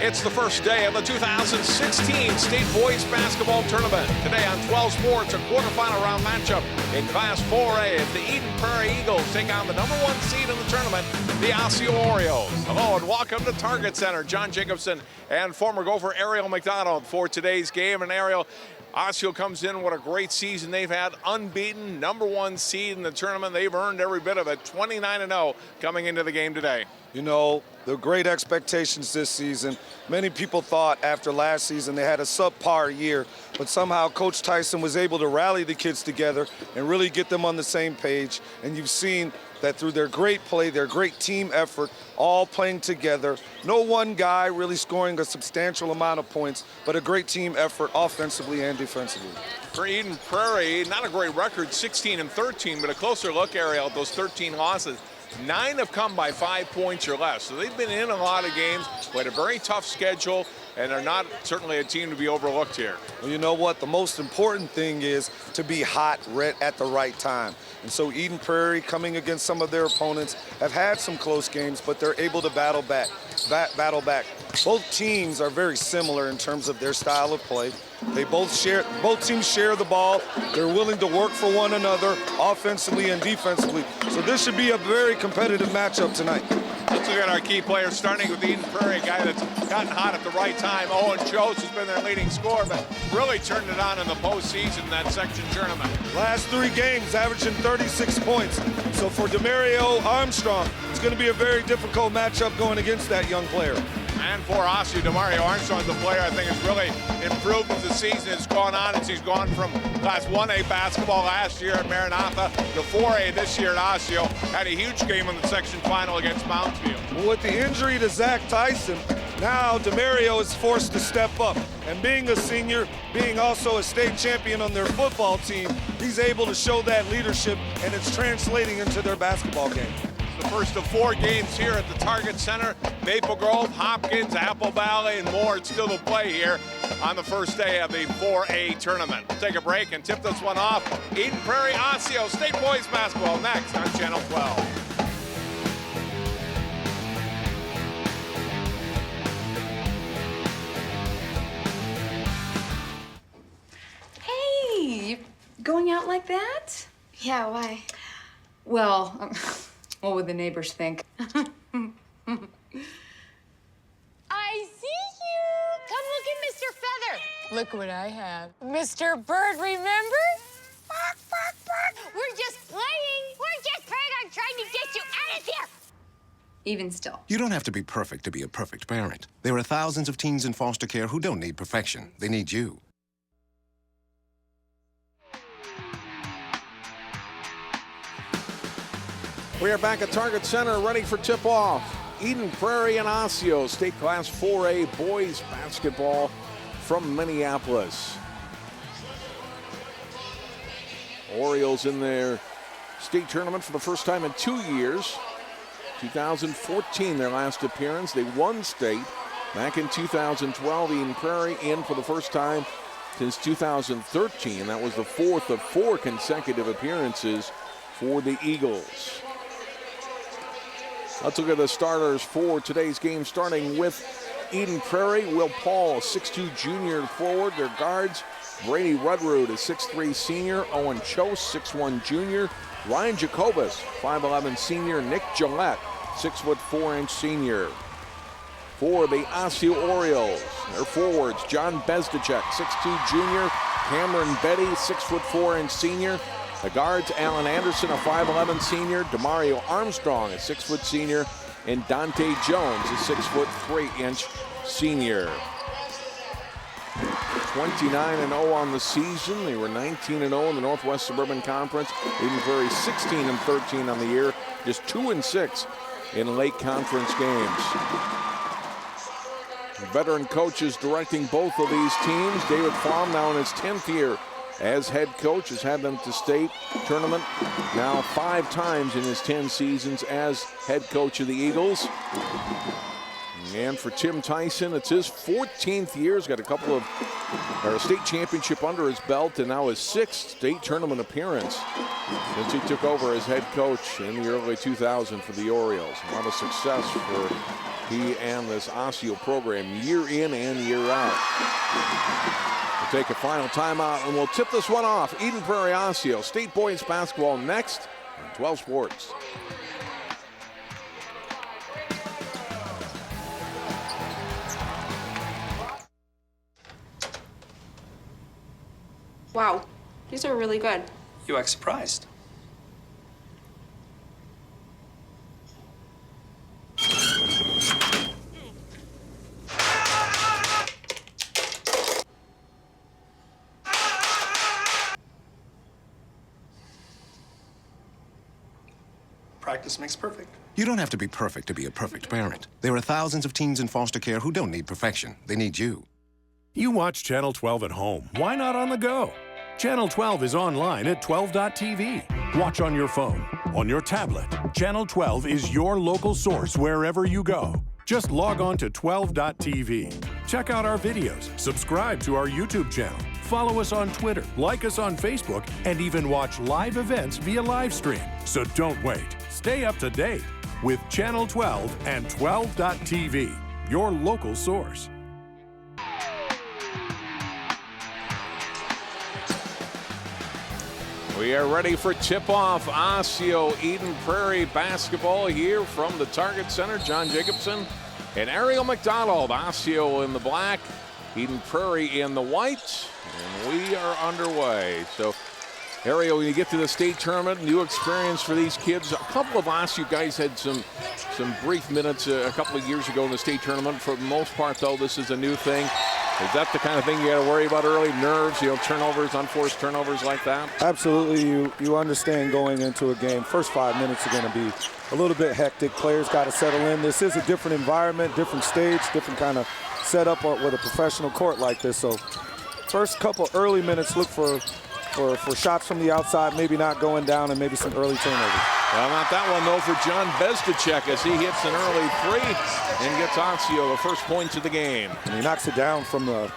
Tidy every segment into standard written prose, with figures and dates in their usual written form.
It's the first day of the 2016 State Boys Basketball Tournament. Today on 12 Sports, a quarterfinal round matchup in Class 4A as the Eden Prairie Eagles take on the #1 seed in the tournament, the Osseo Orioles. Hello and welcome to Target Center. John Jacobson and former Gopher Ariel McDonald for today's game. And Ariel, Osseo comes in, what a great season they've had, unbeaten, #1 seed in the tournament. They've earned every bit of it, 29-0 coming into the game today. You know, the great expectations this season. Many people thought after last season they had a subpar year, but somehow Coach Tyson was able to rally the kids together and really get them on the same page. And you've seen that through their great play, their great team effort, all playing together. No one guy really scoring a substantial amount of points, but a great team effort offensively and defensively. For Eden Prairie, not a great record, 16-13, but a closer look, Ariel, at those 13 losses. 9 have come by 5 points or less. So they've been in a lot of games, played a very tough schedule, and are not certainly a team to be overlooked here. Well, you know what? The most important thing is to be hot at the right time. And so Eden Prairie, coming against some of their opponents, have had some close games, but they're able to battle back. Both teams are very similar in terms of their style of play. Both teams share the ball. They're willing to work for one another offensively and defensively. So this should be a very competitive matchup tonight. Let's look at our key players, starting with Eden Prairie, a guy that's gotten hot at the right time. Owen Chose has been their leading scorer, but really turned it on in the postseason in that section tournament. Last 3 games, averaging 36 points. So for Demario Armstrong, it's going to be a very difficult matchup going against that young player. And for Osseo, Demario Armstrong, the player I think has really improved as the season has gone on, as he's gone from Class 1A basketball last year at Maranatha to 4A this year at Osseo. Had a huge game in the section final against Moundsview. Well, with the injury to Zach Tyson, now Demario is forced to step up. And being a senior, being also a state champion on their football team, he's able to show that leadership, and it's translating into their basketball game. The first of 4 games here at the Target Center. Maple Grove, Hopkins, Apple Valley, and more still to play here on the first day of the 4A tournament. We'll take a break and tip this one off. Eden Prairie, Osseo State Boys Basketball next on Channel 12. Hey, you going out like that? Yeah, why? Well, what would the neighbors think? I see you! Come look at Mr. Feather. Look what I have. Mr. Bird, remember? Bark, bark, bark. We're just playing. We're just playing. I'm trying to get you out of here. Even still. You don't have to be perfect to be a perfect parent. There are thousands of teens in foster care who don't need perfection. They need you. We are back at Target Center ready for tip-off. Eden Prairie and Osseo State Class 4A boys basketball from Minneapolis. Orioles in their state tournament for the first time in 2 years. 2014, their last appearance. They won state back in 2012. Eden Prairie in for the first time since 2013. That was the 4th of 4 consecutive appearances for the Eagles. Let's look at the starters for today's game, starting with Eden Prairie. Will Paul, 6'2" junior forward. Their guards, Brady Rudrood, a 6'3" senior. Owen Chose, 6'1" junior. Ryan Jacobus, 5'11" senior. Nick Gillette, 6'4" senior. For the Osseo Orioles, their forwards, John Bezdacek, 6'2" junior. Cameron Betty, 6'4" senior. The guards, Alan Anderson, a 5'11" senior. Demario Armstrong, a 6' senior. And Dante Jones, a 6'3" senior. 29-0 on the season. They were 19-0 in the Northwest Suburban Conference. Eden Prairie 16-13 on the year. Just 2-6 in late conference games. Veteran coaches directing both of these teams. David Flom, now in his 10th year as head coach, has had them to state tournament now 5 times in his 10 seasons as head coach of the Eagles. And for Tim Tyson, it's his 14th year. He's got a state championship under his belt, and now his 6th state tournament appearance since he took over as head coach in the early 2000s for the Orioles. A lot of success for He and this Osseo program year in and year out. We'll take a final timeout and we'll tip this one off. Eden Prairie Osseo State Boys Basketball next on 12 Sports. Wow, these are really good. You act surprised. Practice makes perfect. You don't have to be perfect to be a perfect parent. There are thousands of teens in foster care who don't need perfection. They need you. You watch Channel 12 at home. Why not on the go? Channel 12 is online at 12.tv. Watch on your phone, on your tablet. Channel 12 is your local source wherever you go. Just log on to 12.tv. Check out our videos, subscribe to our YouTube channel, follow us on Twitter, like us on Facebook, and even watch live events via live stream. So don't wait. Stay up to date with Channel 12 and 12.tv, your local source. We are ready for tip-off. Osseo Eden Prairie basketball here from the Target Center. John Jacobson and Ariel McDonald. Osseo in the black, Eden Prairie in the white, and we are underway. So, Ariel, when you get to the state tournament, new experience for these kids. A couple of Osseo guys had some brief minutes a couple of years ago in the state tournament. For the most part, though, this is a new thing. Is that the kind of thing you got to worry about early? Nerves, turnovers, unforced turnovers like that? Absolutely. You understand going into a game, first 5 minutes are going to be a little bit hectic. Players got to settle in. This is a different environment, different stage, different kind of setup with a professional court like this. So first couple early minutes, look for shots from the outside, maybe not going down, and maybe some early turnovers. Well, not that one, though, for John Bezdacek as he hits an early three and gets Osseo the first points of the game. And he knocks it down from right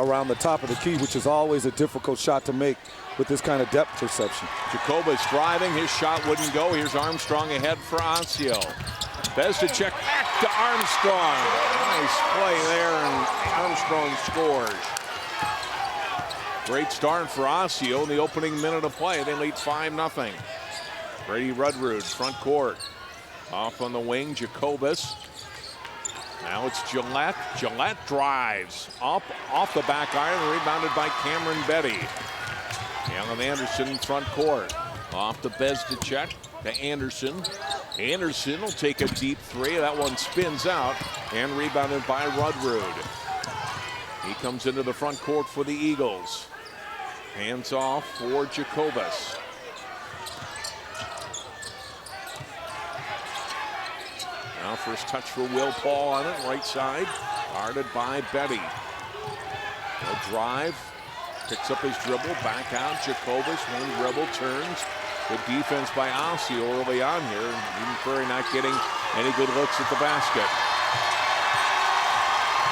around the top of the key, which is always a difficult shot to make with this kind of depth perception. Jacobus driving. His shot wouldn't go. Here's Armstrong ahead for Osseo. Bezdacek back to Armstrong. Nice play there, and Armstrong scores. Great start for Osseo in the opening minute of play. They lead 5-0. Brady Rudrud, front court. Off on the wing, Jacobus. Now it's Gillette. Gillette drives up off the back iron, rebounded by Cameron Betty. Alan Anderson, front court. Off to Bezdacek, to Anderson. Anderson will take a deep three. That one spins out and rebounded by Rudrud. He comes into the front court for the Eagles. Hands off for Jacobus. Now first touch for Will Paul on it, right side. Guarded by Betty. He'll drive, picks up his dribble, back out. Jacobus, one dribble, turns. Good defense by Osseo early on here. Eden Prairie not getting any good looks at the basket.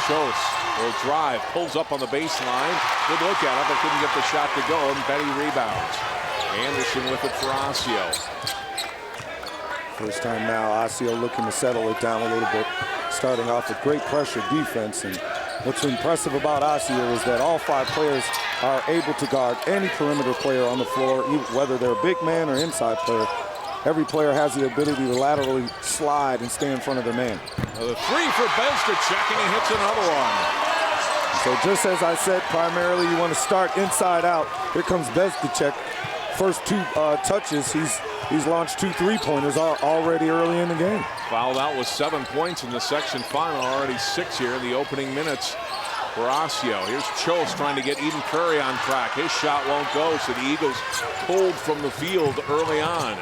Chose will drive, pulls up on the baseline. Good look at it, but couldn't get the shot to go, and Betty rebounds. Anderson with it for Osseo. First time now, Osseo looking to settle it down a little bit, starting off with great pressure defense. And what's impressive about Osseo is that all 5 players are able to guard any perimeter player on the floor, whether they're a big man or inside player. Every player has the ability to laterally slide and stay in front of the man. The three for Bezdacek, and he hits another one. So just as I said, primarily you want to start inside out. Here comes Bezdacek. First 2 touches, he's launched 2 3-pointers already early in the game. Fouled out with 7 points in the section final, already 6 here in the opening minutes for Osseo. Here's Chose trying to get Eden Prairie on track. His shot won't go, so the Eagles pulled from the field early on.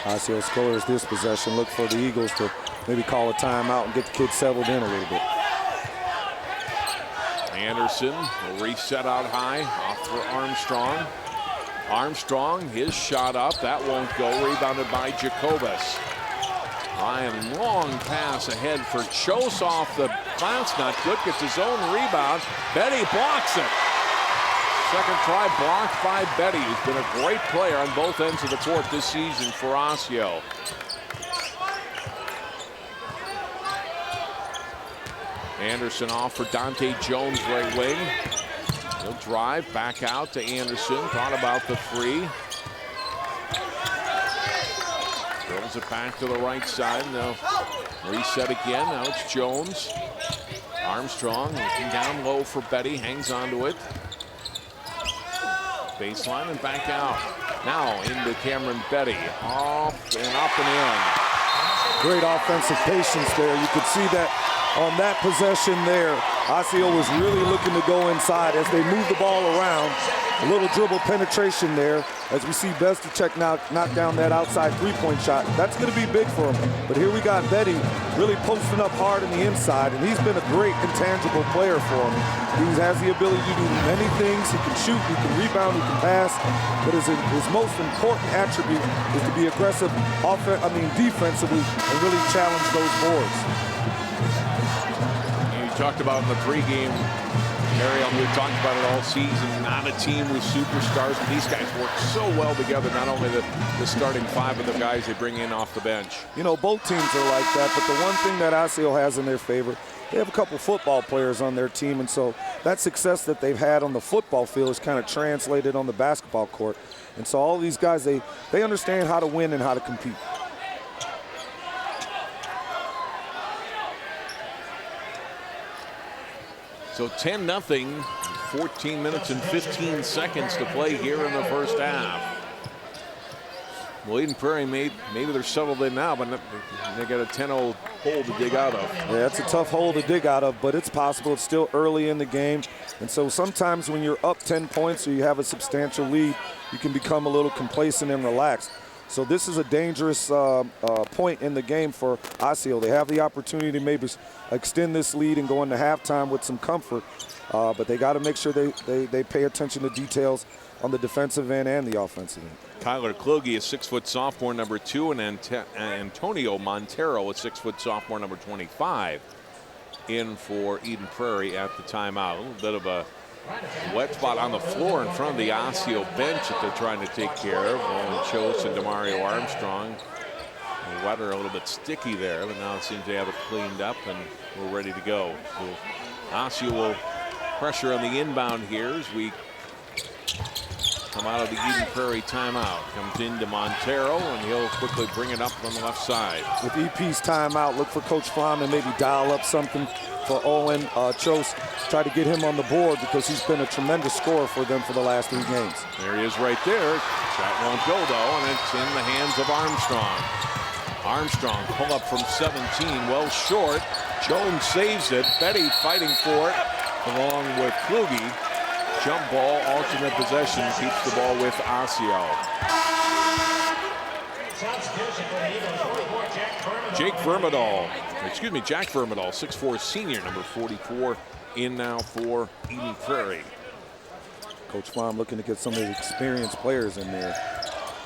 Osseo scores this possession. Look for the Eagles to maybe call a timeout and get the kids settled in a little bit. Anderson will reset out high, off for Armstrong. Armstrong, his shot up, that won't go, rebounded by Jacobus. Ryan, long pass ahead for Chose off the bounce, not good, gets his own rebound. Betty blocks it. Second try blocked by Betty, who's been a great player on both ends of the court this season for Osseo. Anderson off for Dante Jones, right wing. He'll drive back out to Anderson. Thought about the three. Throws it back to the right side. Now reset again. Now it's Jones. Armstrong looking down low for Betty. Hangs onto it. Baseline and back out. Now into Cameron Betty. Off and up and in. Great offensive patience there. You could see that on that possession there. Osseo was really looking to go inside as they move the ball around. A little dribble penetration there as we see Bezdicek knock down that outside three-point shot. That's going to be big for him. But here we got Betty really posting up hard on the inside, and he's been a great intangible player for him. He has the ability to do many things. He can shoot, he can rebound, he can pass. But his most important attribute is to be aggressive defensively and really challenge those boards. You talked about in the pregame, Mary, we've talked about it all season, not a team with superstars, but these guys work so well together, not only the starting five, but the guys they bring in off the bench. You know, both teams are like that, but the one thing that Osseo has in their favor, they have a couple football players on their team, and so that success that they've had on the football field is kind of translated on the basketball court. And so all these guys, they understand how to win and how to compete. So 10-0, 14 minutes and 15 seconds to play here in the first half. Well, Eden Prairie, maybe they're settled in now, but they got a 10-0 hole to dig out of. Yeah, that's a tough hole to dig out of, but it's possible. It's still early in the game. And so sometimes when you're up 10 points or you have a substantial lead, you can become a little complacent and relaxed. So this is a dangerous point in the game for Osseo. They have the opportunity to maybe extend this lead and go into halftime with some comfort, but they got to make sure they pay attention to details on the defensive end and the offensive end. Kyler Kluge, a 6-foot sophomore, number 2, and Antonio Montero, a 6-foot sophomore, number 25, in for Eden Prairie at the timeout. A little bit of a wet spot on the floor in front of the Osseo bench that they're trying to take care of. Chose and Demario Armstrong. The water a little bit sticky there, but now it seems they have it cleaned up and we're ready to go. So Osseo will pressure on the inbound here as we come out of the Eden Prairie timeout. Comes into Montero, and he'll quickly bring it up on the left side. With EP's timeout, look for Coach Flom to maybe dial up something for Owen Chose. Try to get him on the board because he's been a tremendous scorer for them for the last 3 games. There he is right there. Shot won't go, though, and it's in the hands of Armstrong. Armstrong pull up from 17, well short. Jones saves it. Betty fighting for it along with Kluge. Jump ball, alternate possession, keeps the ball with Osseo. Jack Vermedal, 6'4" senior, number 44, in now for Eden Prairie. Coach Flom looking to get some of his experienced players in there.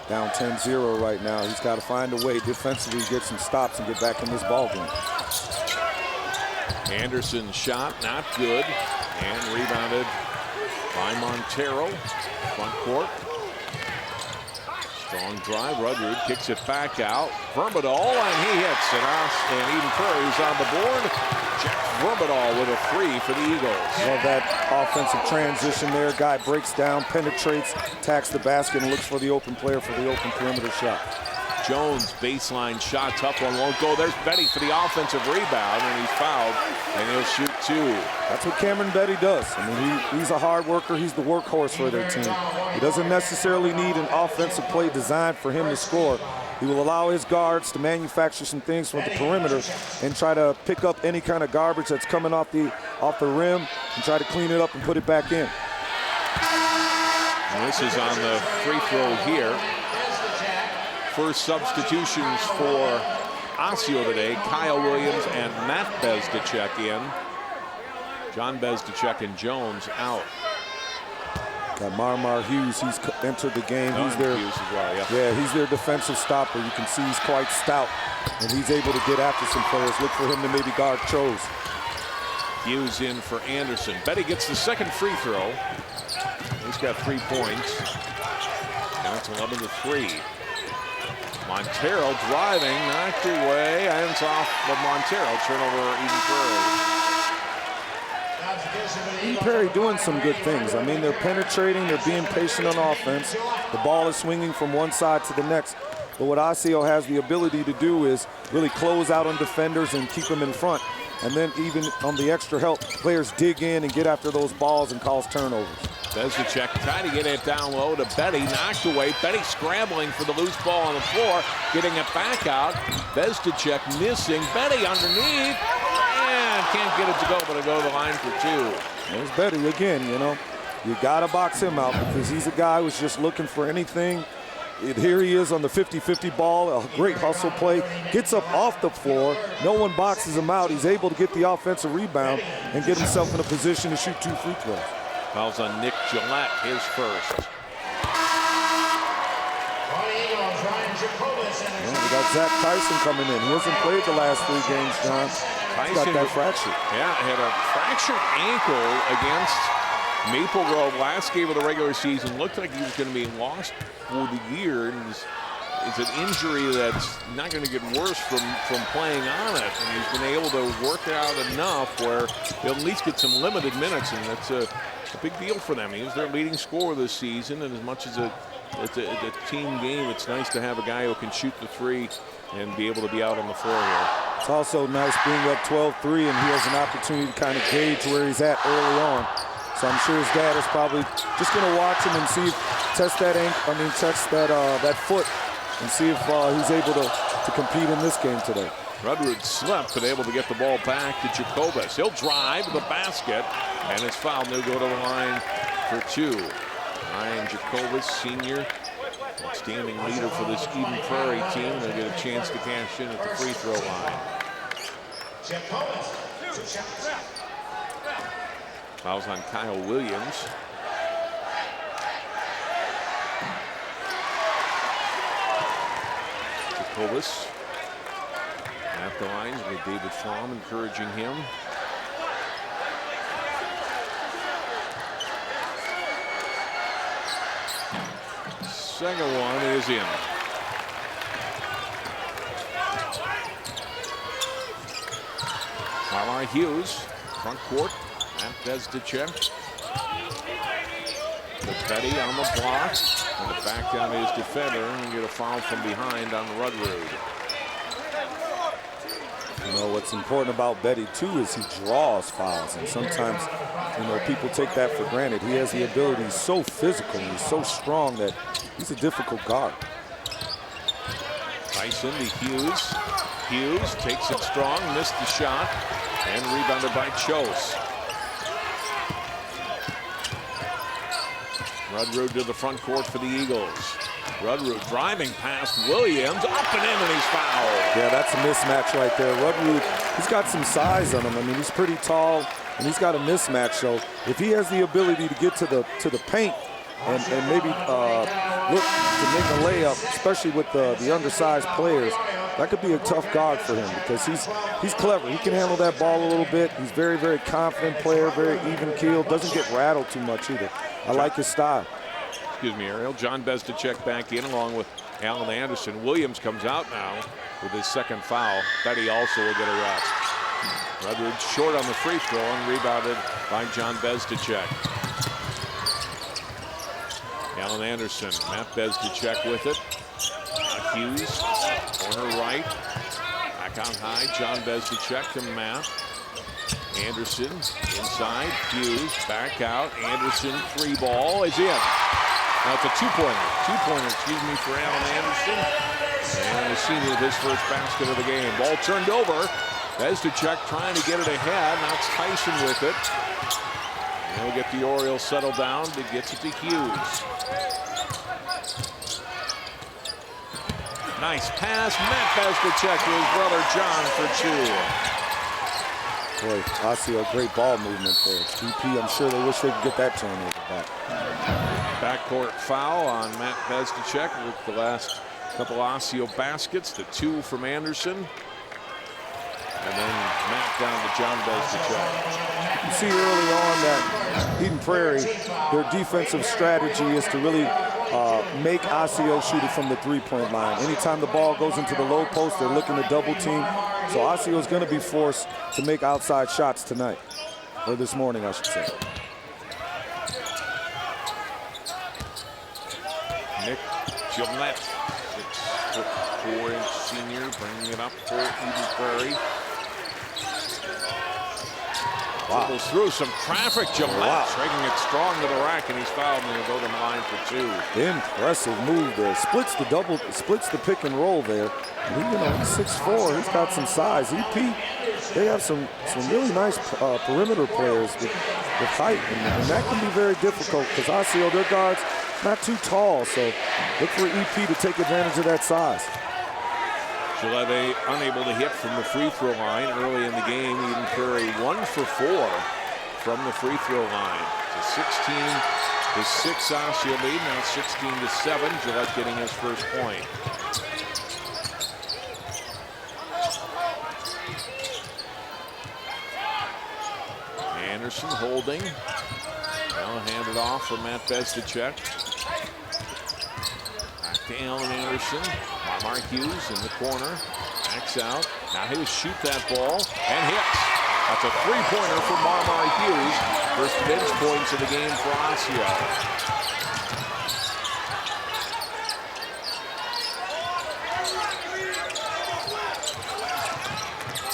Down 10-0 right now. He's got to find a way defensively to get some stops and get back in this ball game. Anderson's shot, not good, and rebounded by Montero, front court. Strong drive, Rudrud kicks it back out. Vermedal, and he hits it. And Eden Prairie's on the board. Jack Vermedal with a 3 for the Eagles. Love that offensive transition there. Guy breaks down, penetrates, attacks the basket, and looks for the open player for the open perimeter shot. Jones, baseline shot, tough one, won't go. There's Betty for the offensive rebound, and he's fouled, and he'll shoot 2. That's what Cameron Betty does. I mean, he's a hard worker. He's the workhorse for their team. He doesn't necessarily need an offensive play designed for him to score. He will allow his guards to manufacture some things from the perimeter and try to pick up any kind of garbage that's coming off the rim and try to clean it up and put it back in. And this is on the free throw here. First substitutions for Osseo today. Kyle Williams and Matt Bezdicek in. John Bezdicek and Jones out. Got Marmar Hughes, he's entered the game. He's their, Hughes as well, he's their defensive stopper. You can see he's quite stout, and he's able to get after some players. Look for him to maybe guard Chose. Hughes in for Anderson. Betty gets the second free throw. He's got 3 points. Now it's 11-3. Montero driving, knocked away, ends off the Montero. Turnover Eden Prairie. Prairie doing some good things. I mean, they're penetrating, they're being patient on offense. The ball is swinging from one side to the next. But what Osseo has the ability to do is really close out on defenders and keep them in front. And then even on the extra help, players dig in and get after those balls and cause turnovers. Bezdicek trying to get it down low to Betty, knocked away. Betty scrambling for the loose ball on the floor, getting it back out. Bezdicek missing. Betty underneath, and can't get it to go, but it'll go to the line for two. There's Betty again, you know. You gotta box him out because he's a guy who's just looking for anything. Here he is on the 50-50 ball, a great hustle play, gets up off the floor, no one boxes him out. He's able to get the offensive rebound and get himself in a position to shoot 2 free throws. Fouls on Nick Gillette, his first. Yeah, we got Zach Tyson coming in. He hasn't played the last 3 games, John. He's got that fracture. Yeah, had a fractured ankle against Maple Grove last game of the regular season. Looked like he was going to be lost for the year. And it's an injury that's not going to get worse from playing on it. And he's been able to work it out enough where he'll at least get some limited minutes, and that's a big deal for them. He was their leading scorer this season, and as much as it's a team game, it's nice to have a guy who can shoot the 3 and be able to be out on the floor here. It's also nice being up 12-3, and he has an opportunity to kind of gauge where he's at early on. So I'm sure his dad is probably just going to watch him and see, test that foot, and see if he's able to compete in this game today. Rudrud slept, but able to get the ball back to Jacobus. He'll drive to the basket, and it's fouled. They'll go to the line for 2. Ryan Jacobus, senior, outstanding leader for this Eden Prairie team. They'll get a chance to cash in at the free throw line. Fouls on Kyle Williams. Jacobus at the lines with David Flom encouraging him. Second one is in. Carlisle Hughes, front court, at Bezdicek. Petty on the block, and it back down to his defender, and get a foul from behind on Rudrud. You know, what's important about Betty, too, is he draws fouls, and sometimes, you know, people take that for granted. He has the ability, he's so physical, he's so strong that he's a difficult guard. Tyson to Hughes. Hughes takes it strong, missed the shot, and rebounded by Chose. Rudrud to the front court for the Eagles. Rudrud driving past Williams, up and in, and he's fouled. Yeah, that's a mismatch right there. Rudrud, he's got some size on him. I mean, he's pretty tall, and he's got a mismatch. So if he has the ability to get to the paint and maybe look to make a layup, especially with the undersized players, that could be a tough guard for him because he's clever. He can handle that ball a little bit. He's very, very confident player, very even-keeled, doesn't get rattled too much either. I like his style. Excuse me, Ariel. John Bezdicek back in along with Alan Anderson. Williams comes out now with his second foul. Betty also will get a rest. Rudrud short on the free throw and rebounded by John Bezdicek. Alan Anderson, Matt Bezdicek with it. Hughes, corner right. Back on high, John Bezdicek to Matt. Anderson inside, Hughes back out. Anderson 3-ball is in. Now it's a two-pointer, for Alan Anderson. And the senior with his first basket of the game. Ball turned over. Bezdicek trying to get it ahead. Now it's Tyson with it. And he'll get the Orioles settled down. He gets it to Hughes. Nice pass. Matt Bezdicek to his brother John for 2. Boy, Osseo, great ball movement there. DP, I'm sure they wish they could get that turnover back. Backcourt foul on Matt Bezdicek with the last couple Osseo baskets. The 2 from Anderson. And then Matt down to John Bezdicek. You can see early on that Eden Prairie, their defensive strategy is to really make Osseo shoot it from the 3-point line. Anytime the ball goes into the low post, they're looking to double team. So Osseo is going to be forced to make outside shots tonight. or this morning, I should say. Nick Gillette, 6'4" senior, bringing it up for Eden Prairie. Wow. Goes through some traffic. Gillette Wow. striking it strong to the rack, and he's fouled, and he'll go to the line for 2. Impressive move there. Splits the pick and roll there. He, he's 6'4". He's got some size. EP, they have some really nice perimeter players with height, and that can be very difficult because Osseo, their guards, not too tall, so look for EP to take advantage of that size. Gillette unable to hit from the free throw line early in the game. Eden Prairie 1 for 4 from the free throw line. It's a 16-6 Osseo lead, now 16-7. Gillette getting his first point. Anderson holding. Now handed off for Matt Bezdicek. Back to Alan Anderson. Mark Hughes in the corner. Backs out. Now he'll shoot that ball and hits. That's a three-pointer for Marmar Hughes. First bench points of the game for Osseo.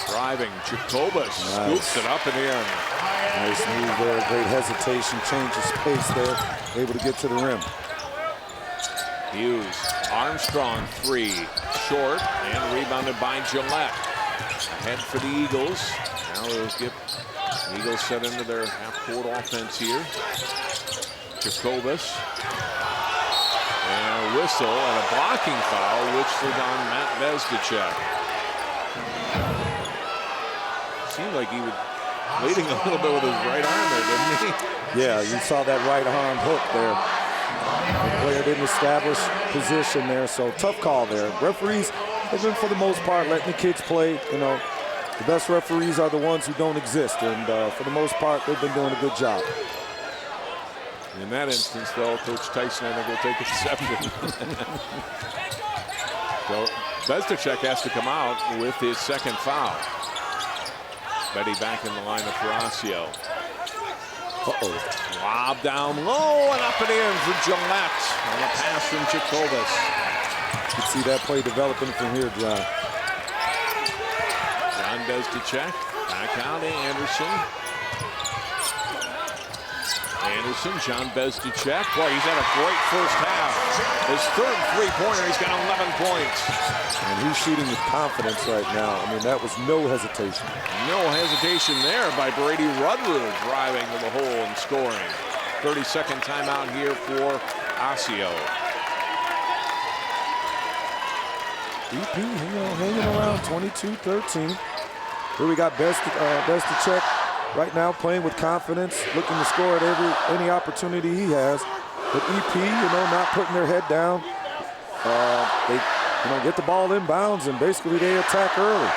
Driving, Jacobus scoops it up and in. Nice move there, great hesitation, change of space there, able to get to the rim. Hughes, Armstrong, 3, short, and rebounded by Gillette. Ahead for the Eagles. Now they'll get the Eagles set into their half-court offense here. Jacobus. And a whistle and a blocking foul, whistled on Matt Bezdicek. Seemed like he was leading a little bit with his right arm there, didn't he? Yeah, you saw that right arm hook there. The player didn't establish position there, so tough call there. Referees have been, for the most part, letting the kids play. The best referees are the ones who don't exist, and for the most part, they've been doing a good job. In that instance, though, Coach Tyson, I think, will take exception. So Bezdicek has to come out with his second foul. Betty back in the lineup for Osseo. Lob down low and up and in for Gillette. And a pass from Jacobus. You can see that play developing from here, John. John Bezdicek. Back out to Anderson. Anderson, John Bezdicek. Boy, he's had a great first half. His third three-pointer, he's got 11 points. And he's shooting with confidence right now. I mean, that was no hesitation. No hesitation there by Brady Rudrud, driving to the hole and scoring. 30-second timeout here for Osseo. EP, hanging around 22-13. Here we got Bezdicek right now playing with confidence, looking to score at any opportunity he has. But EP, not putting their head down. They, get the ball inbounds and basically they attack early.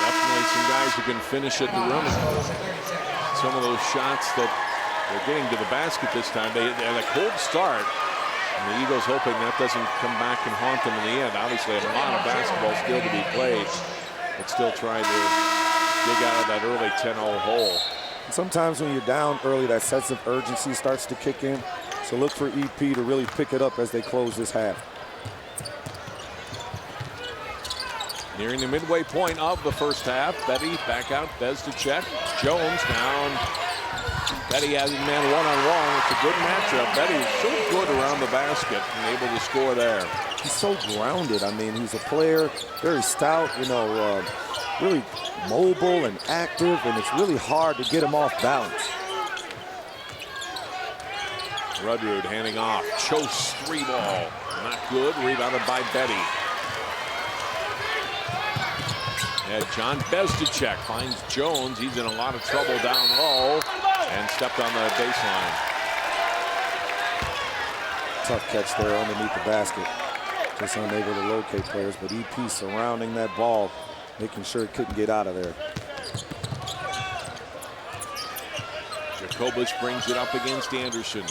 Definitely some guys who can finish at the rim. Some of those shots that they're getting to the basket this time, they had a cold start. And the Eagles hoping that doesn't come back and haunt them in the end. Obviously, a lot of basketball still to be played, but still trying to dig out of that early 10-0 hole. Sometimes when you're down early, that sense of urgency starts to kick in. So look for EP to really pick it up as they close this half. Nearing the midway point of the first half. Betty back out, Bezdicek. Jones down. Betty has his man one-on-one. It's a good matchup. Betty is so good around the basket and able to score there. He's so grounded. I mean, he's a player, very stout, really mobile and active, and it's really hard to get him off balance. Rudrud handing off. Chose 3 ball. Not good. Rebounded by Betty. And John Bezdicek finds Jones. He's in a lot of trouble down low and stepped on the baseline. Tough catch there underneath the basket. Just unable to locate players, but EP surrounding that ball, making sure it couldn't get out of there. Jacobus brings it up against Anderson.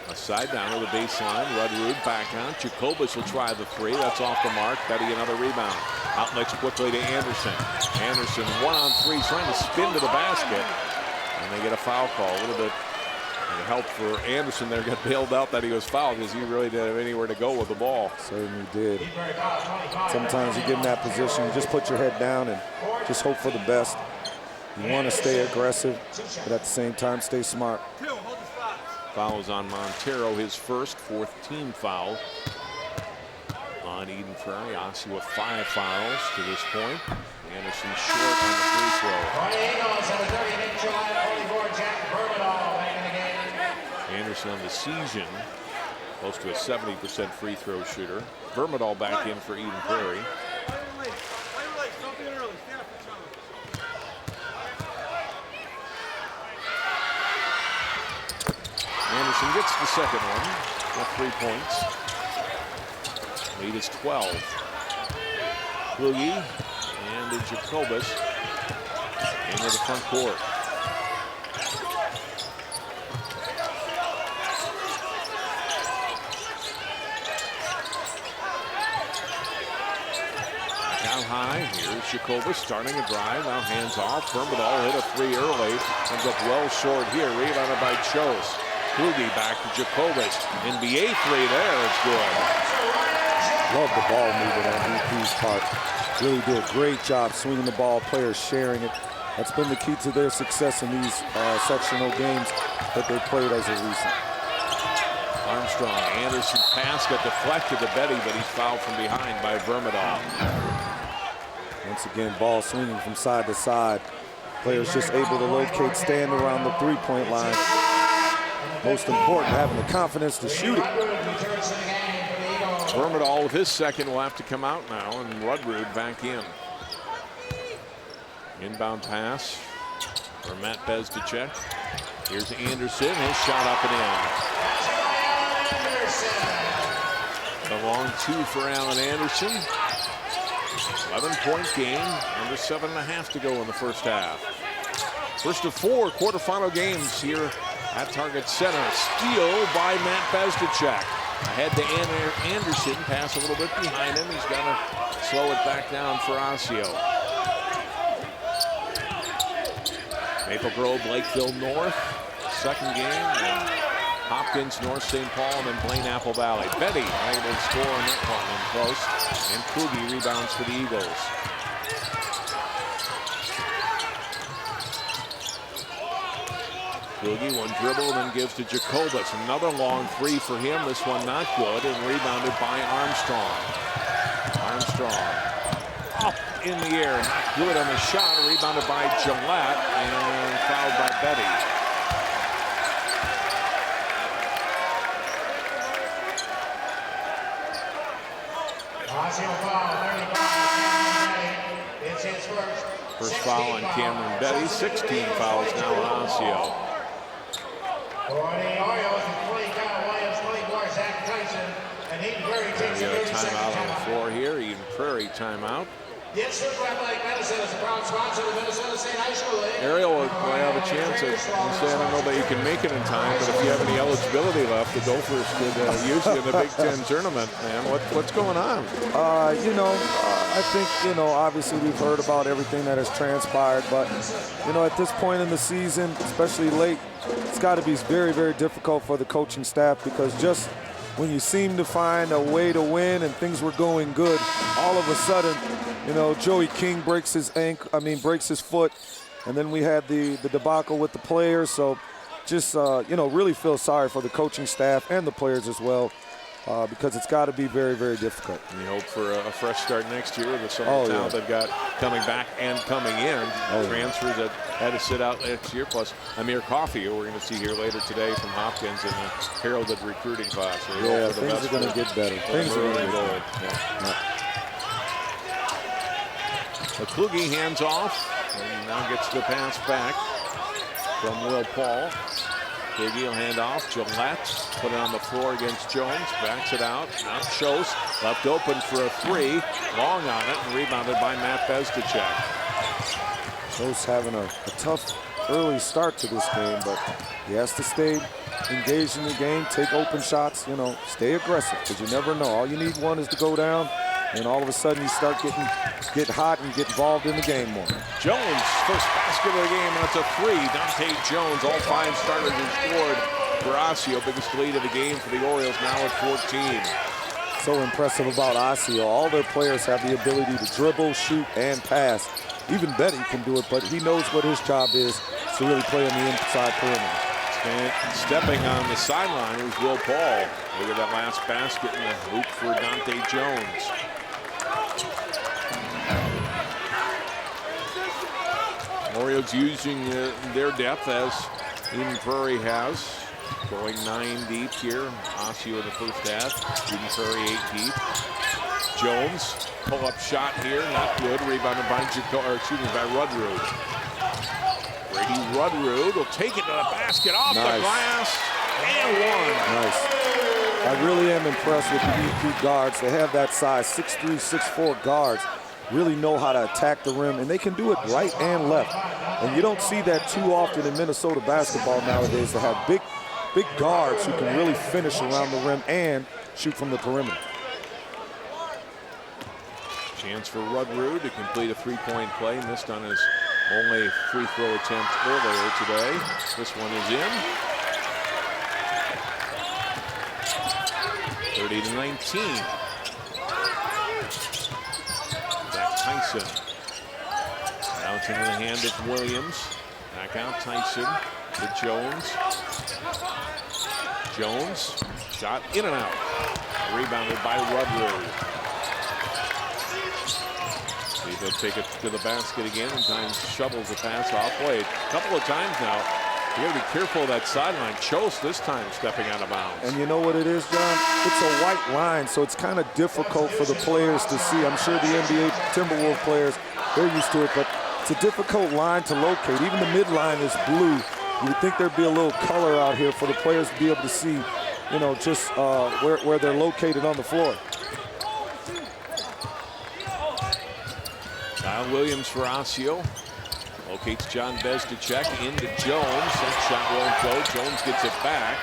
A Side down to the baseline. Rudrud back out. Jacobus will try the three. That's off the mark. Betty another rebound. Out next quickly to Anderson. Anderson 1-on-3, trying to spin to the basket. And they get a foul call. A little bit of help for Anderson there. Got bailed out that he was fouled because he really didn't have anywhere to go with the ball. Certainly did. Sometimes you get in that position, you just put your head down and just hope for the best. You want to stay aggressive, but at the same time, stay smart. Fouls on Montero, his first, 4th team foul on Eden Prairie. Osseo with 5 fouls to this point. Anderson short on the free throw. Anderson on the season, close to a 70% free throw shooter. Vermidal back in for Eden Prairie. Anderson gets the second one, got 3 points. Lead is 12. Kluge and Jacobus into the front court. Down high, here's Jacobus starting a drive, now hands off. Vermidal hit a 3 early, ends up well short here, rebounded by Chose. Kluge back to Jacobus. NBA 3 there, it's good. Love the ball movement on VP's part. Really did a great job swinging the ball, players sharing it. That's been the key to their success in these sectional games that they played as of recent. Armstrong, Anderson pass got deflected to Betty, but he's fouled from behind by Vermidal. Once again, ball swinging from side to side. Players just able to locate, stand around the three-point line. Most important, having the confidence to shoot it. Vermidal with his second will have to come out now, and Rudrud back in. Inbound pass for Matt Bez to check. Here's Anderson, his shot up and in. A long 2 for Allen Anderson. 11-point game, under 7.5 to go in the first half. First of 4 quarterfinal games here at Target Center. Steal by Matt Bezdicek. Ahead to Anderson. Pass a little bit behind him. He's got to slow it back down for Osseo. Maple Grove, Lakeville North. Second game. And Hopkins, North St. Paul, and then Blaine Apple Valley. Betty able to score on that one in close. And Kluge rebounds for the Eagles. Kluge, one dribble, then gives to Jacobus. Another long 3 for him. This one not good, and rebounded by Armstrong. Armstrong up in the air, not good on the shot. Rebounded by Gillette, and fouled by Betty. First foul on Cameron Betty. 16 fouls now on Osseo. We got a timeout on the floor here. Eden Prairie timeout. Ariel will have a chance at saying, I don't know that you can make it in time, but if you have any eligibility left, the Gophers could use you in the Big Ten tournament, man. What's going on? I think, obviously we've heard about everything that has transpired, but, at this point in the season, especially late, it's got to be very, very difficult for the coaching staff, because just when you seem to find a way to win and things were going good, all of a sudden, Joey King breaks his foot, and then we had the debacle with the players. So just, really feel sorry for the coaching staff and the players as well, because it's got to be very, very difficult. And you hope for a fresh start next year with the summer talent they've got coming back and coming in. Transfers that had to sit out next year, plus Amir Coffey, who we're going to see here later today from Hopkins in the heralded recruiting class. So things are going to get better. Things are going to get better. Kluge hands off, and now gets the pass back from Will Paul. Kluge will hand off. Gillette put it on the floor against Jones. Backs it out. Now Chose left open for a 3. Long on it, and rebounded by Matt Bezdicek. Chose having a tough early start to this game, but he has to stay engaged in the game, take open shots, you know, stay aggressive, because you never know. All you need one is to go down, and all of a sudden you start get hot and get involved in the game more. Jones, first basket of the game, and it's a three. Dante Jones, all 5 starters have scored for Osseo. Biggest lead of the game for the Orioles, now at 14. So impressive about Osseo. All their players have the ability to dribble, shoot, and pass. Even Betty can do it, but he knows what his job is to really play on the inside perimeter. Stepping on the sideline was Will Paul. Look at that last basket in the hoop for Dante Jones. Orioles using their depth as Eden Prairie has. Going 9 deep here. Osseo in the first half. Eden Prairie 8 deep. Jones, pull-up shot here, not good. Rebounded by Rudrud. Brady Rudrud will take it to the basket, off the glass, and one. Nice. I really am impressed with the EP guards. They have that size, 6'3", 6'4" guards. Really know how to attack the rim, and they can do it right and left. And you don't see that too often in Minnesota basketball nowadays, to have big guards who can really finish around the rim and shoot from the perimeter. Chance for Rudrud to complete a 3-point play. Missed on his only free throw attempt earlier today. This one is in. 30-19. Back Tyson. Out into the hand of Williams. Back out Tyson to Jones. Jones, shot in and out. Rebounded by Rudrud. He'll take it to the basket again, and times shovels the pass off. Boy, a couple of times now. You got to be careful of that sideline. Chose this time stepping out of bounds. And you know what it is, John? It's a white line, so it's kind of difficult for the players to see. I'm sure the NBA Timberwolves players, they're used to it, but it's a difficult line to locate. Even the midline is blue. You would think there'd be a little color out here for the players to be able to see, you know, just where they're located on the floor. Kyle Williams for Osseo. Locates John Bezdicek into Jones. That shot won't go. Jones gets it back.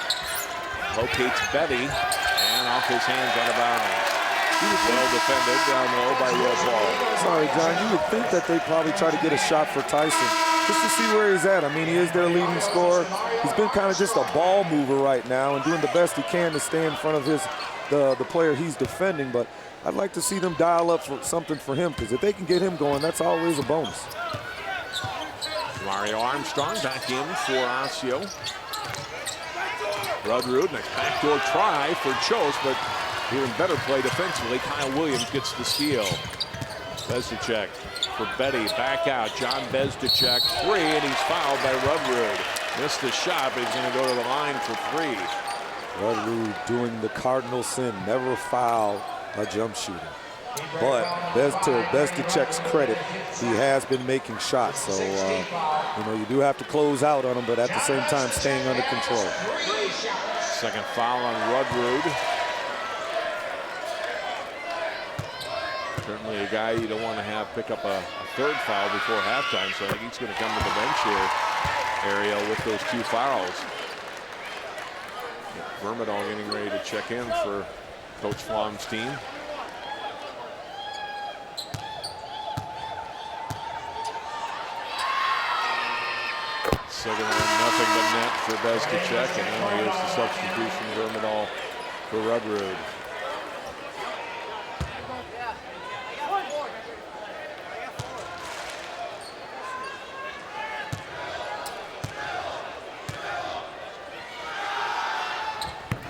Locates Betty. And off his hands out of bounds. Well defended down low by Will Paul. Sorry, John. You would think that they probably try to get a shot for Tyson, just to see where he's at. I mean, he is their leading scorer. He's been kind of just a ball mover right now and doing the best he can to stay in front of the player he's defending. But I'd like to see them dial up for something for him, because if they can get him going, that's always a bonus. Mario Armstrong back in for Osseo. Rudrud, next backdoor try for Chose, but even better play defensively. Kyle Williams gets the steal. Bezdicek for Betty, back out. John Bezdicek, 3, and he's fouled by Rudrud. Missed the shot, but he's going to go to the line for 3. Rudrud doing the cardinal sin, never foul a jump shooter. But to Bezdicek's credit, he has been making shots. So, you know, you do have to close out on him, but at the same time, staying under control. Second foul on Rudrud. Certainly a guy you don't want to have pick up a third foul before halftime, so I think he's going to come to the bench here, Ariel, with those 2 fouls. Vermidal getting ready to check in for Coach Flom's team. Second one, nothing but net for Bezdicek, and now here's the substitution, Vermidal for Rudrud.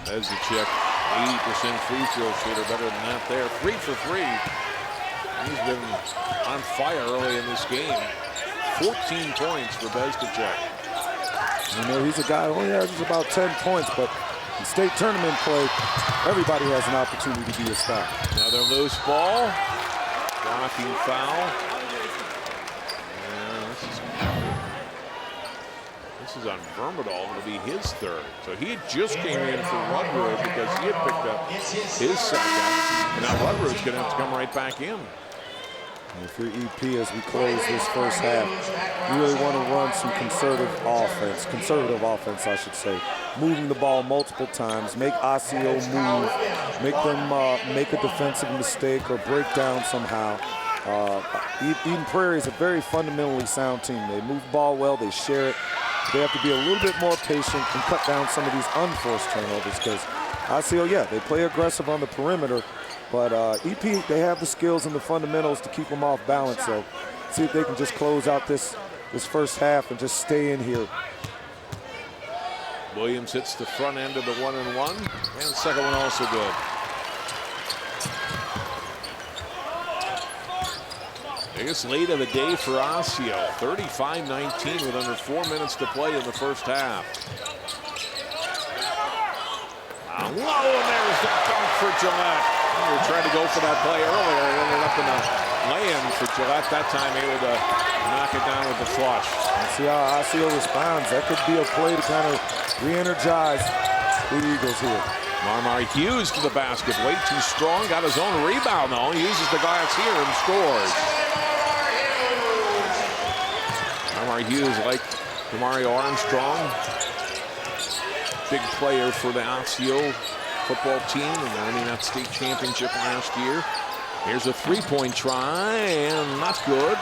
Bezdicek, 80% free throw shooter, better than that there. 3 for 3. He's been on fire early in this game. 14 points for Bezdicek. You know, he's a guy who only averages about 10 points, but in state tournament play, everybody has an opportunity to be a star. Another loose ball. Blocking foul. This is on Vermidal. It'll be his 3rd. So he just came in for Rudrud because he had picked up his second. And now Rudrud's going to have to come right back in. And if you're EP as we close this first half, you really want to run some conservative offense, I should say. Moving the ball multiple times, make Osseo move, make them make a defensive mistake or break down somehow. Eden Prairie is a very fundamentally sound team. They move the ball well, they share it. They have to be a little bit more patient and cut down some of these unforced turnovers because Osseo, yeah, they play aggressive on the perimeter, but EP, they have the skills and the fundamentals to keep them off balance. So see if they can just close out this first half and just stay in here. Williams hits the front end of the 1-and-1, and the second one also good. Biggest lead of the day for Osseo, 35-19 with under 4 minutes to play in the first half. Low, and there's that dunk for Gillette. They were trying to go for that play earlier. It ended up in a lay-in for Gillette that time, able to knock it down with the flush. And see how Osseo responds. That could be a play to kind of re-energize the Eagles here. Marmar Hughes to the basket, way too strong. Got his own rebound though. He uses the glass here and scores. Marmar Hughes, like Demario Armstrong, big player for the Osseo football team and winning that state championship last year. Here's a three-point try and not good.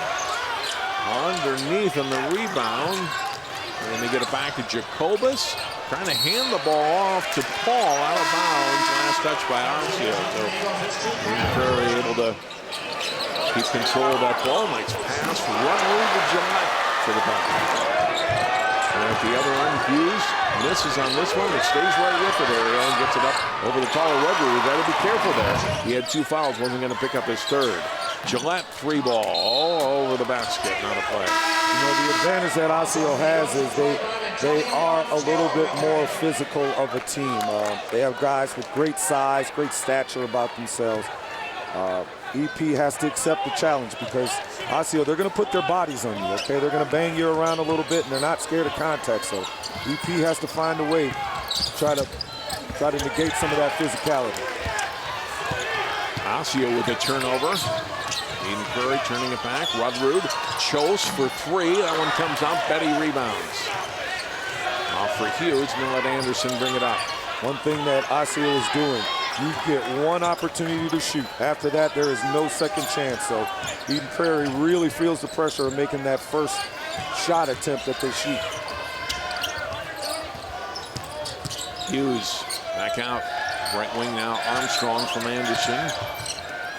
Underneath on the rebound. And they get it back to Jacobus. Trying to hand the ball off to Paul out of bounds. Last touch by Osseo. So Prairie able to keep control of that ball. Nice pass from Rutherford to Gillette for the bucket. And at the other end, Hughes misses on this one, but stays right with it. Ariel gets it up over the taller Rutherford. We've got to be careful there. He had 2 fouls, wasn't going to pick up his third. Gillette, free ball, all over the basket, not a play. You know, the advantage that Osseo has is they are a little bit more physical of a team. They have guys with great size, great stature about themselves. EP has to accept the challenge because Osseo, they're going to put their bodies on you, okay? They're going to bang you around a little bit, and they're not scared of contact. So EP has to find a way to try to negate some of that physicality. Osseo with a turnover. Eden Prairie turning it back. Rudrud, Chose for 3. That one comes out. Betty rebounds. Off for Hughes, and then let Anderson bring it up. One thing that Osseo is doing, you get one opportunity to shoot. After that, there is no second chance. So Eden Prairie really feels the pressure of making that first shot attempt that they shoot. Hughes back out. Right wing now, Armstrong from Anderson.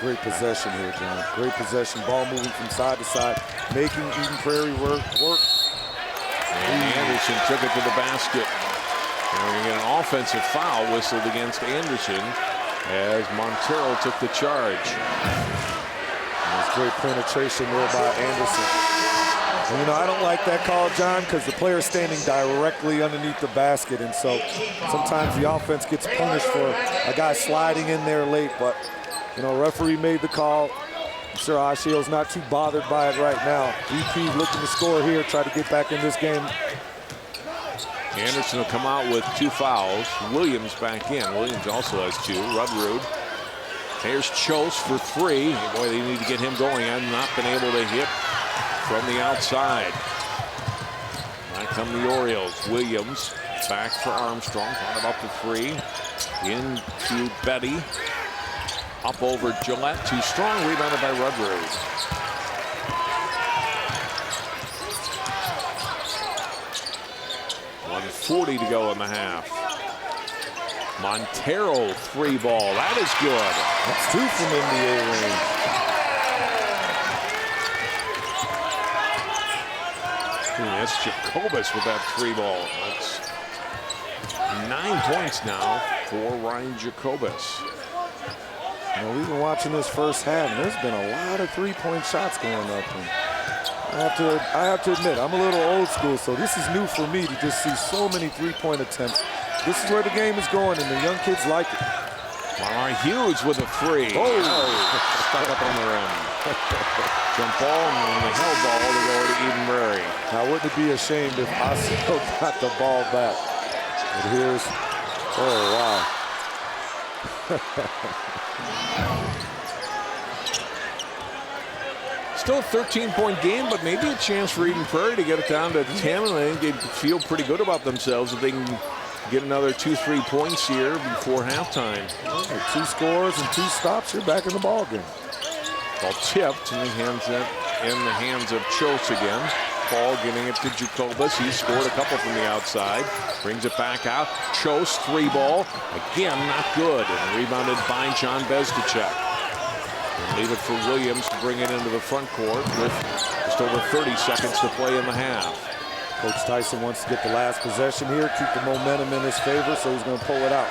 Great possession here, John. Great possession. Ball moving from side to side, making Eden Prairie work. And Anderson took it to the basket. And we're going to get an offensive foul whistled against Anderson as Montero took the charge. There's great penetration there by Anderson. And, you know, I don't like that call, John, because the player's standing directly underneath the basket. And so sometimes the offense gets punished for a guy sliding in there late. But, you know, referee made the call. I'm sure Osceo's not too bothered by it right now. EP looking to score here, try to get back in this game. Anderson will come out with 2 fouls. Williams back in. Williams also has 2. Rudrud. There's Chose for 3. Boy, they need to get him going. I've not been able to hit from the outside. Back come the Orioles. Williams back for Armstrong. Thought about the 3. Into Betty. Up over Gillette. Too strong. Rebounded by Rudrud. 1:40 to go in the half. Montero 3 ball. That is good. That's 2 from NBA range. That's Jacobus with that 3 ball. That's 9 points now for Ryan Jacobus. You know, we've been watching this first half, and there's been a lot of 3-point shots going up. And I have to admit, I'm a little old school, so this is new for me to just see so many 3-point attempts. This is where the game is going, and the young kids like it. Marmar Hughes with a 3. Oh, stuck up on the rim. Jump ball and the held ball to go to Eden Prairie. Now, wouldn't it be ashamed if Osseo got the ball back? But here's, oh, wow. Still a 13-point game, but maybe a chance for Eden Prairie to get it down to 10, and I think they'd feel pretty good about themselves if they can get another 2-3 points here before halftime. With 2 scores and 2 stops, you're back in the ball game. Ball tipped in the hands of Chose again. Paul getting it to Jacobus. He scored a couple from the outside. Brings it back out. Chose, 3 ball. Again, not good. And rebounded by John Bezdicek. And leave it for Williams to bring it into the front court with just over 30 seconds to play in the half. Coach Tyson wants to get the last possession here, keep the momentum in his favor, so he's going to pull it out.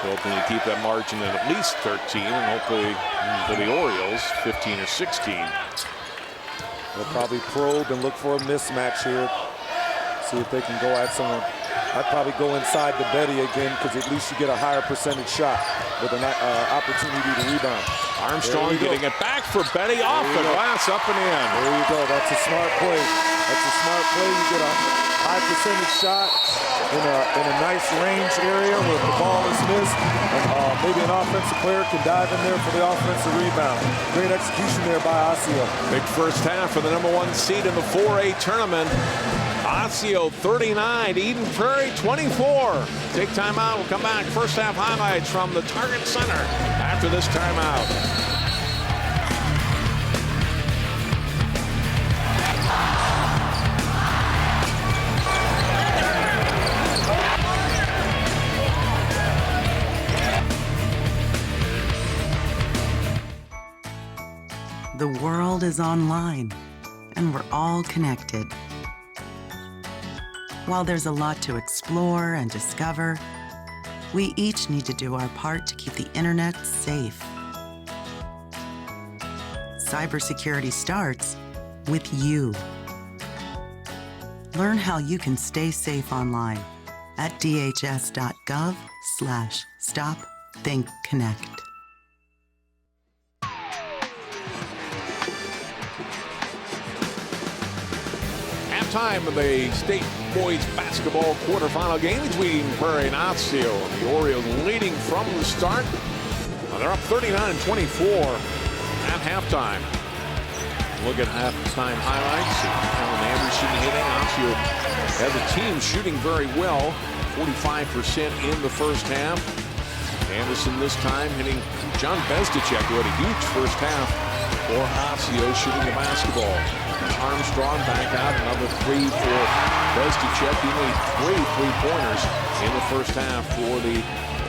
Hoping to keep that margin at least 13, and hopefully for the Orioles, 15 or 16. They'll probably probe and look for a mismatch here. See if they can go at someone. I'd probably go inside the Betty again, because at least you get a higher percentage shot with an opportunity to rebound. Armstrong getting it back for Betty, off the glass, up and in. There you go. That's a smart play. That's a smart play. You get a high percentage shot in a nice range area where the ball is missed, and maybe an offensive player can dive in there for the offensive rebound. Great execution there by Osseo. Big first half for the #1 seed in the 4A tournament. Osseo 39, Eden Prairie 24. Take time out. We'll come back. First half highlights from the Target Center after this timeout. The world is online, and we're all connected. While there's a lot to explore and discover, we each need to do our part to keep the internet safe. Cybersecurity starts with you. Learn how you can stay safe online at dhs.gov/stopthinkconnect. Time of the state boys basketball quarterfinal game between Prairie and Osseo. The Orioles leading from the start. They're up 39-24 at halftime. Look at halftime highlights. Alan Anderson hitting. Osseo has a team shooting very well. 45% in the first half. Anderson this time hitting John Bezdicek, who had a huge first half for Osseo shooting the basketball. Armstrong back out, another 3 for Bezdicek. He made 3 3-pointers in the first half for the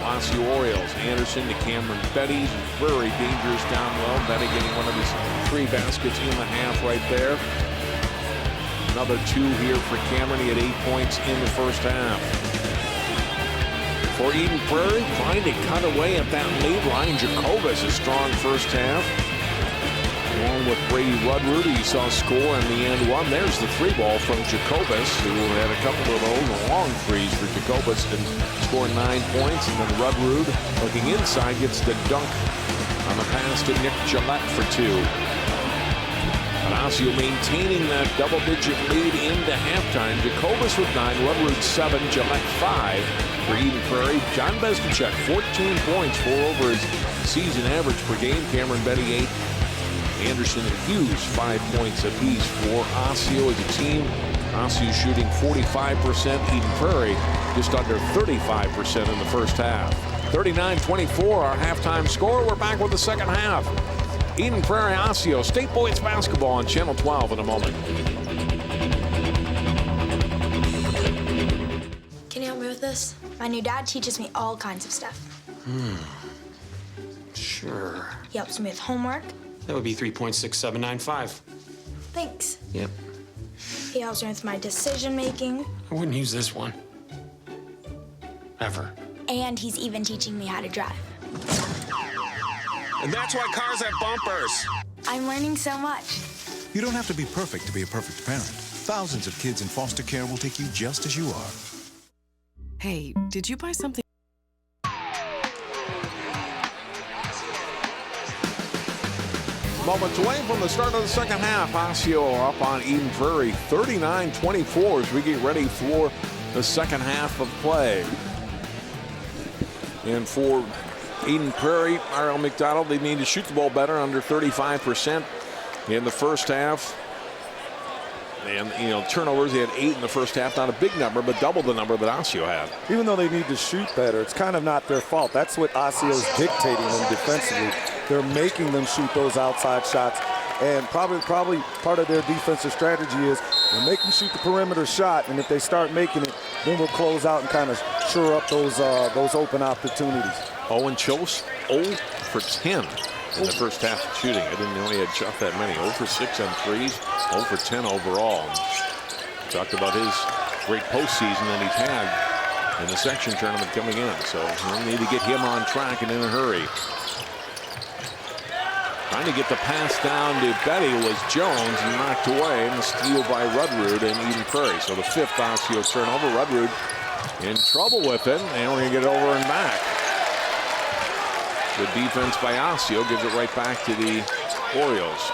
Osseo Orioles. Anderson to Cameron Betty, very dangerous down low. Betty getting one of his 3 baskets in the half right there. Another 2 here for Cameron. He had 8 points in the first half. For Eden Prairie, trying to cut away at that lead line. Jacobus, a strong first half. Along with Brady Rudroot, he saw score in the end one. There's the 3 ball from Jacobus, who had a couple of those long threes for Jacobus and scored 9 points. And then Rudroot, looking inside, gets the dunk on the pass to Nick Gillette for 2. And Osseo maintaining that double-digit lead into halftime. Jacobus with 9, Rudroot 7, Gillette 5 for Eden Prairie. John Bezdicek, 14 points, 4 over his season average per game. Cameron Betty, 8. Anderson and Hughes, 5 points apiece for Osseo as a team. Osseo shooting 45%. Eden Prairie just under 35% in the first half. 39-24, our halftime score. We're back with the second half. Eden Prairie, Osseo, State Boys basketball on Channel 12 in a moment. Can you help me with this? My new dad teaches me all kinds of stuff. Sure. He helps me with homework. That would be 3.6795. Thanks. Yep. He helps me with my decision making. I wouldn't use this one. Ever. And he's even teaching me how to drive. And that's why cars have bumpers. I'm learning so much. You don't have to be perfect to be a perfect parent. Thousands of kids in foster care will take you just as you are. Hey, did you buy something? Moments away from the start of the second half. Osseo up on Eden Prairie, 39-24 as we get ready for the second half of play. And for Eden Prairie, R.L. McDonald, they need to shoot the ball better, under 35% in the first half. And, you know, turnovers, they had 8 in the first half. Not a big number, but double the number that Osseo had. Even though they need to shoot better, it's kind of not their fault. That's what Osseo's dictating them defensively. They're making them shoot those outside shots. And probably part of their defensive strategy is we'll make them shoot the perimeter shot, and if they start making it, then we'll close out and kind of shore up those open opportunities. Owen Chose, 0 for 10 in the first half of shooting. I didn't know he had shot that many. 0 for 6 on threes, 0 for 10 overall. Talked about his great postseason that he's had in the section tournament coming in. So we'll need to get him on track and in a hurry. Trying to get the pass down to Betty was Jones, and knocked away, and the steal by Rudrud and Eden Prairie. So the 5th Osseo turnover. Rudrud in trouble with it, and we're going to get it over and back. Good defense by Osseo gives it right back to the Orioles.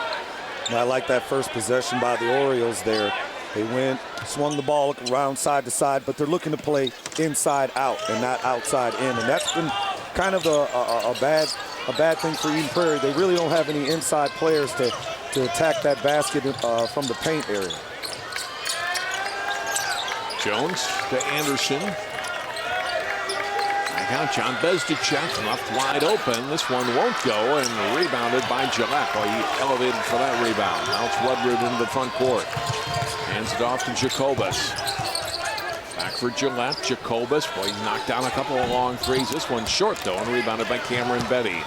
I like that first possession by the Orioles there. They went, swung the ball around side to side, but they're looking to play inside out and not outside in, and that's been kind of a bad thing for Eden Prairie. They really don't have any inside players to attack that basket from the paint area. Jones to Anderson. Out John Bezdicek left wide open. This one won't go, and rebounded by Gillette. Well, he elevated for that rebound. Now it's Rudrud into the front court. Hands it off to Jacobus. Back for Gillette. Jacobus, boy, he knocked down a couple of long threes. This one's short, though, and rebounded by Cameron Betty.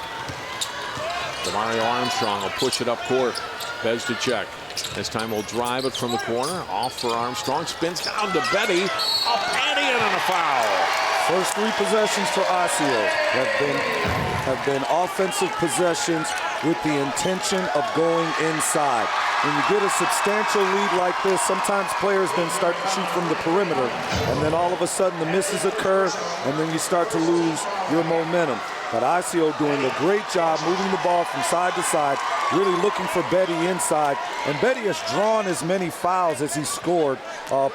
Demario Armstrong will push it up court. Bezdicek. This time will drive it from the corner. Off for Armstrong. Spins down to Betty. A panty and a foul. First 3 possessions for Osseo have been offensive possessions with the intention of going inside. When you get a substantial lead like this, sometimes players then start to shoot from the perimeter, and then all of a sudden the misses occur, and then you start to lose your momentum. But Osseo doing a great job moving the ball from side to side, really looking for Betty inside. And Betty has drawn as many fouls as he scored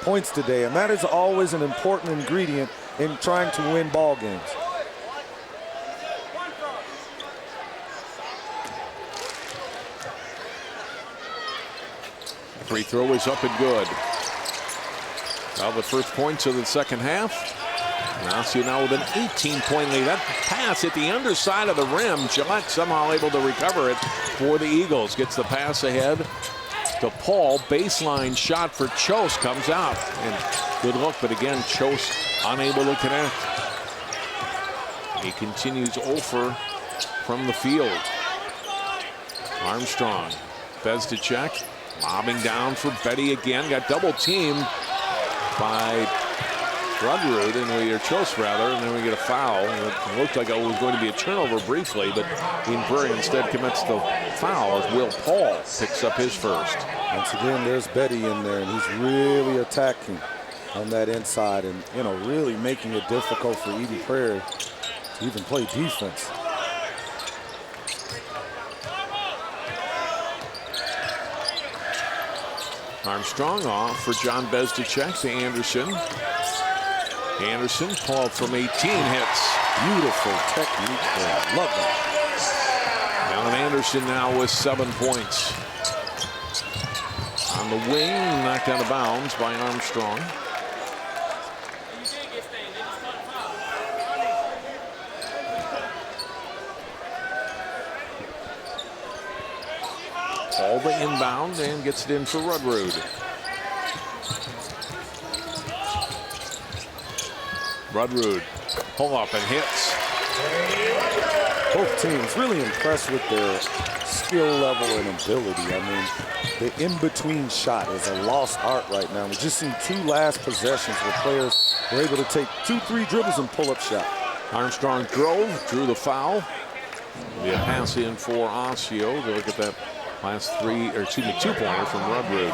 points today, and that is always an important ingredient in trying to win ball games. Free throw is up and good. Well, the first points of the second half. And Osseo now with an 18-point lead. That pass at the underside of the rim. Gillette somehow able to recover it for the Eagles. Gets the pass ahead to Paul. Baseline shot for Chose comes out. And good look, but again, Chose unable to connect. He continues 0 from the field. Armstrong. Bezdicek. Lobbing down for Betty again. Got double teamed by Rudrud, or Chose rather, and then we get a foul. It looked like it was going to be a turnover briefly, but Eden Prairie instead commits the foul as Will Paul picks up his first. Once again, there's Betty in there, and he's really attacking on that inside and, you know, really making it difficult for Eden Prairie to even play defense. Armstrong off for John Bezdicek to Anderson. Anderson, Paul from 18 hits. Beautiful technique there. Love that. Down Anderson now with 7 points. On the wing, knocked out of bounds by Armstrong. All the inbound and gets it in for Rudrud. Rudrud pull up and hits. Both teams really impressed with their skill level and ability. I mean, the in-between shot is a lost art right now. We've just seen 2 last possessions where players were able to take 2-3 dribbles and pull-up shot. Armstrong drove, drew the foul. Be a pass in for Osseo. Look at that last 2-pointer from Rudrud.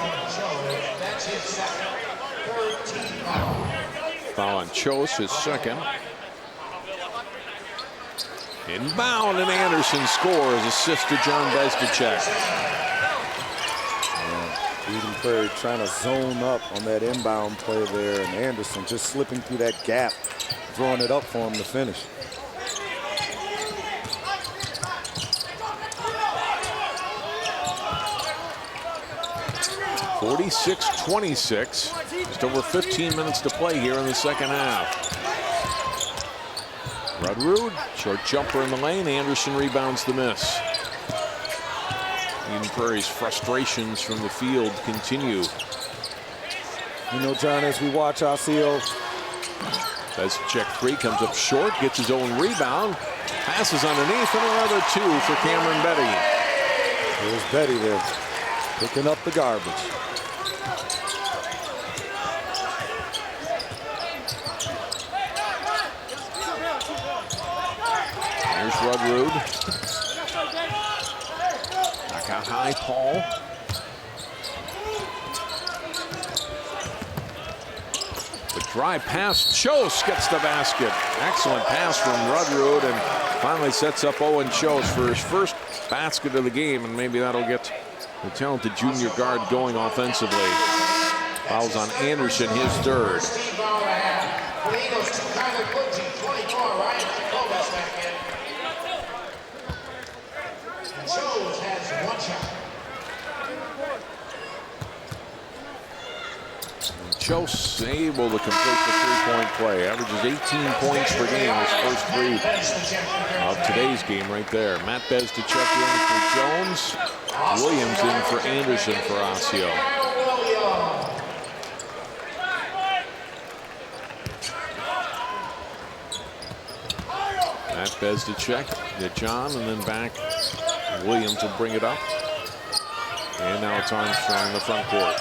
Foul on Chose, his second. Inbound, and Anderson scores, assist to John Bezdicek. Eden Prairie trying to zone up on that inbound play there, and Anderson just slipping through that gap, throwing it up for him to finish. 46-26. Just over 15 minutes to play here in the second half. Rudrud, short jumper in the lane. Anderson rebounds the miss. Eden Prairie's frustrations from the field continue. You know, John, as we watch Osseo. As check three comes up short, gets his own rebound, passes underneath, and another two for Cameron Betty. Here's Betty there, picking up the garbage. Here's Rudrud. Back out high, Paul. The drive pass, Chose gets the basket. Excellent pass from Rudrud, and finally sets up Owen Chose for his first basket of the game, and maybe that'll get the talented junior guard going offensively. Fouls on Anderson, his third. Chose able to complete the three-point play. Averages 18 points per game. His first three of today's game right there. Matt Bez to check in for Jones. Williams in for Anderson for Osseo. Matt Bez to check to John, and then back. Williams will bring it up. And now it's Armstrong in the front court.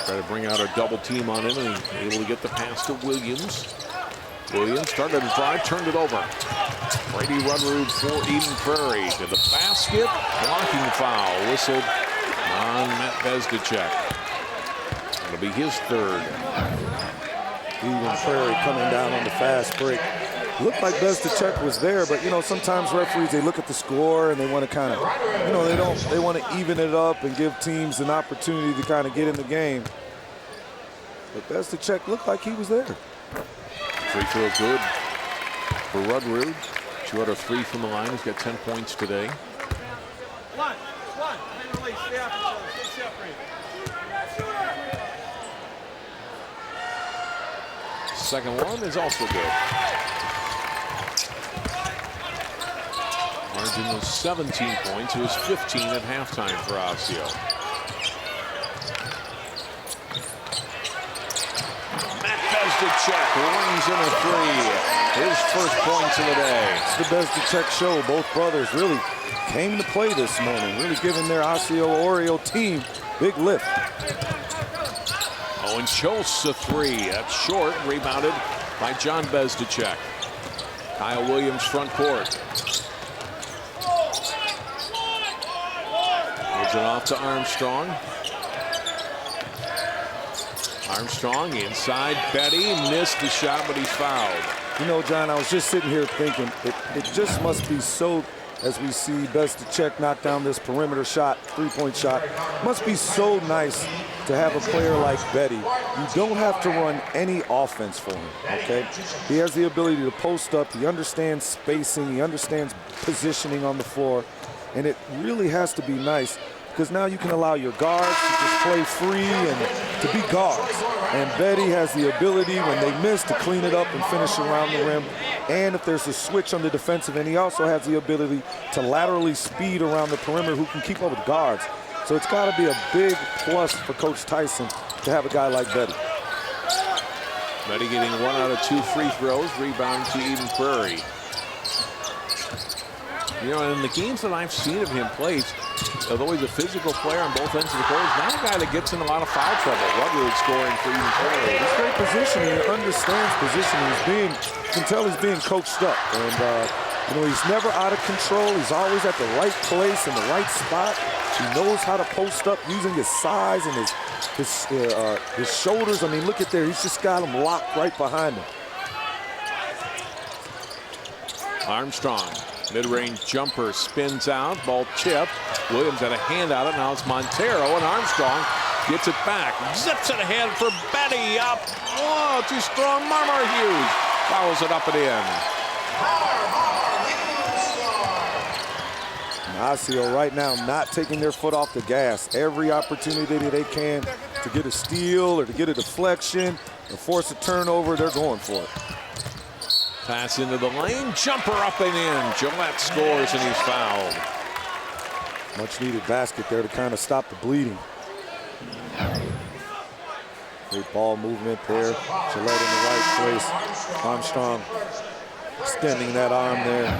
Try to bring out a double team on him, and he's able to get the pass to Williams. Williams started to drive, turned it over. Brady Rudrud for Eden Prairie to the basket. Blocking foul whistled on Matt Bezdicek. It'll be his third. Eden Prairie coming down on the fast break. Looked like Bezdicek was there, but you know, sometimes referees, they look at the score and they want to kind of, you know, they want to even it up and give teams an opportunity to kind of get in the game. But Bezdicek looked like he was there. Free throw good for Rudrud. 2 out of 3 from the line. He's got 10 points today. Second one is also good. Margin was 17 points. It was 15 at halftime for Osseo. Matt Bezdicek rings in a three. His first points of the day. It's the Bezdicek show. Both brothers really came to play this morning, really giving their Osseo Oreo team big lift. Owen Chose a three. That's short. Rebounded by John Bezdicek. Kyle Williams front court. Gives it off to Armstrong. Armstrong inside. Betty missed the shot, but he's fouled. You know, John, I was just sitting here thinking, it just must be so, as we see Bezdicek knock down this perimeter shot, three-point shot, must be so nice to have a player like Betty. You don't have to run any offense for him, okay? He has the ability to post up. He understands spacing. He understands positioning on the floor. And it really has to be nice because now you can allow your guards to just play free and to be guards. And Betty has the ability, when they miss, to clean it up and finish around the rim. And if there's a switch on the defensive end, he also has the ability to laterally speed around the perimeter who can keep up with guards. So it's got to be a big plus for Coach Tyson to have a guy like Betty. Betty getting 1 out of 2 free throws. Rebound to Eden Prairie. You know, in the games that I've seen of him play, although he's a physical player on both ends of the court, he's not a guy that gets in a lot of foul trouble. Rudrud scoring for Eden Prairie. He's great positioning. He understands positioning. You can tell he's being coached up. And, you know, he's never out of control. He's always at the right place in the right spot. He knows how to post up using his size and his shoulders. I mean, look at there. He's just got him locked right behind him. Armstrong, mid-range jumper, spins out, ball chipped. Williams had a hand on it. Now it's Montero, and Armstrong gets it back. Zips it ahead for Betty up. Oh, too strong. Marmar Hughes fouls it up and in. And Osseo right now not taking their foot off the gas. Every opportunity they can to get a steal or to get a deflection or force a turnover, they're going for it. Pass into the lane, jumper up and in. Gillette scores and he's fouled. Much needed basket there to kind of stop the bleeding. Great ball movement there. Gillette in the right place. Armstrong extending that arm there.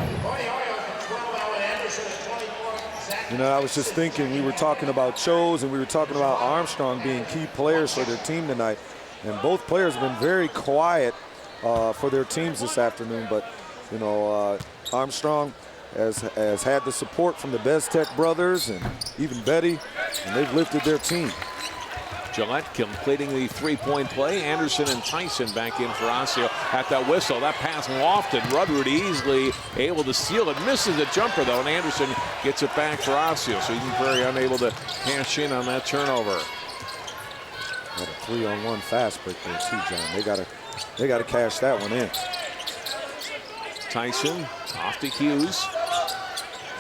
You know, I was just thinking, we were talking about Chose and we were talking about Armstrong being key players for their team tonight. And both players have been very quiet for their teams this afternoon. But, you know, Armstrong has had the support from the Beztek brothers and even Betty, and they've lifted their team. Gillette completing the three-point play. Anderson and Tyson back in for Osseo at that whistle. That pass lofted. Rudrud easily able to steal it. Misses a jumper, though, and Anderson gets it back for Osseo. So Eden Prairie unable to cash in on that turnover. Got a 3-on-1 fast break there, too, John. They gotta cash that one in. Tyson off to Hughes.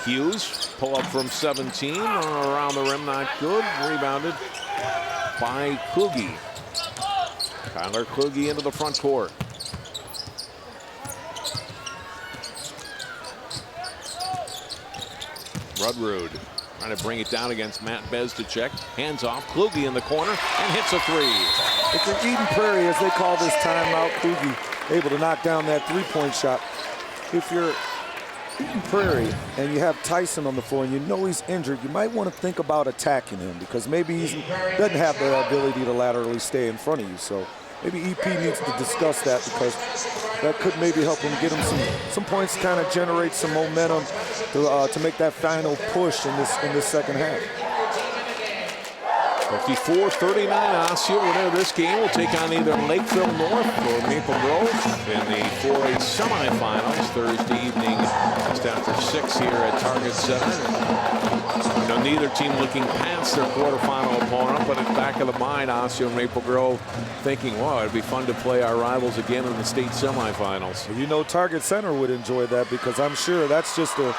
Hughes pull up from 17 around the rim, not good. Rebounded by Kluge. Tyler Kluge into the front court. Rudrud trying to bring it down against Matt Bezdacek. Hands off, Kluge in the corner and hits a three. If you're Eden Prairie, as they call this timeout, Kluge able to knock down that three-point shot. If you're Eden Prairie and you have Tyson on the floor and you know he's injured, you might want to think about attacking him because maybe he doesn't have the ability to laterally stay in front of you. So maybe EP needs to discuss that because that could maybe help him get him some points, kind of generate some momentum to make that final push in this second half. 54-39, Osseo winner of this game will take on either Lakeville North or Maple Grove in the 4A semifinals Thursday evening just after 6 here at Target Center. You know, neither team looking past their quarterfinal opponent, but in the back of the mind, Osseo and Maple Grove thinking, wow, it'd be fun to play our rivals again in the state semifinals. You know, Target Center would enjoy that because I'm sure that's just a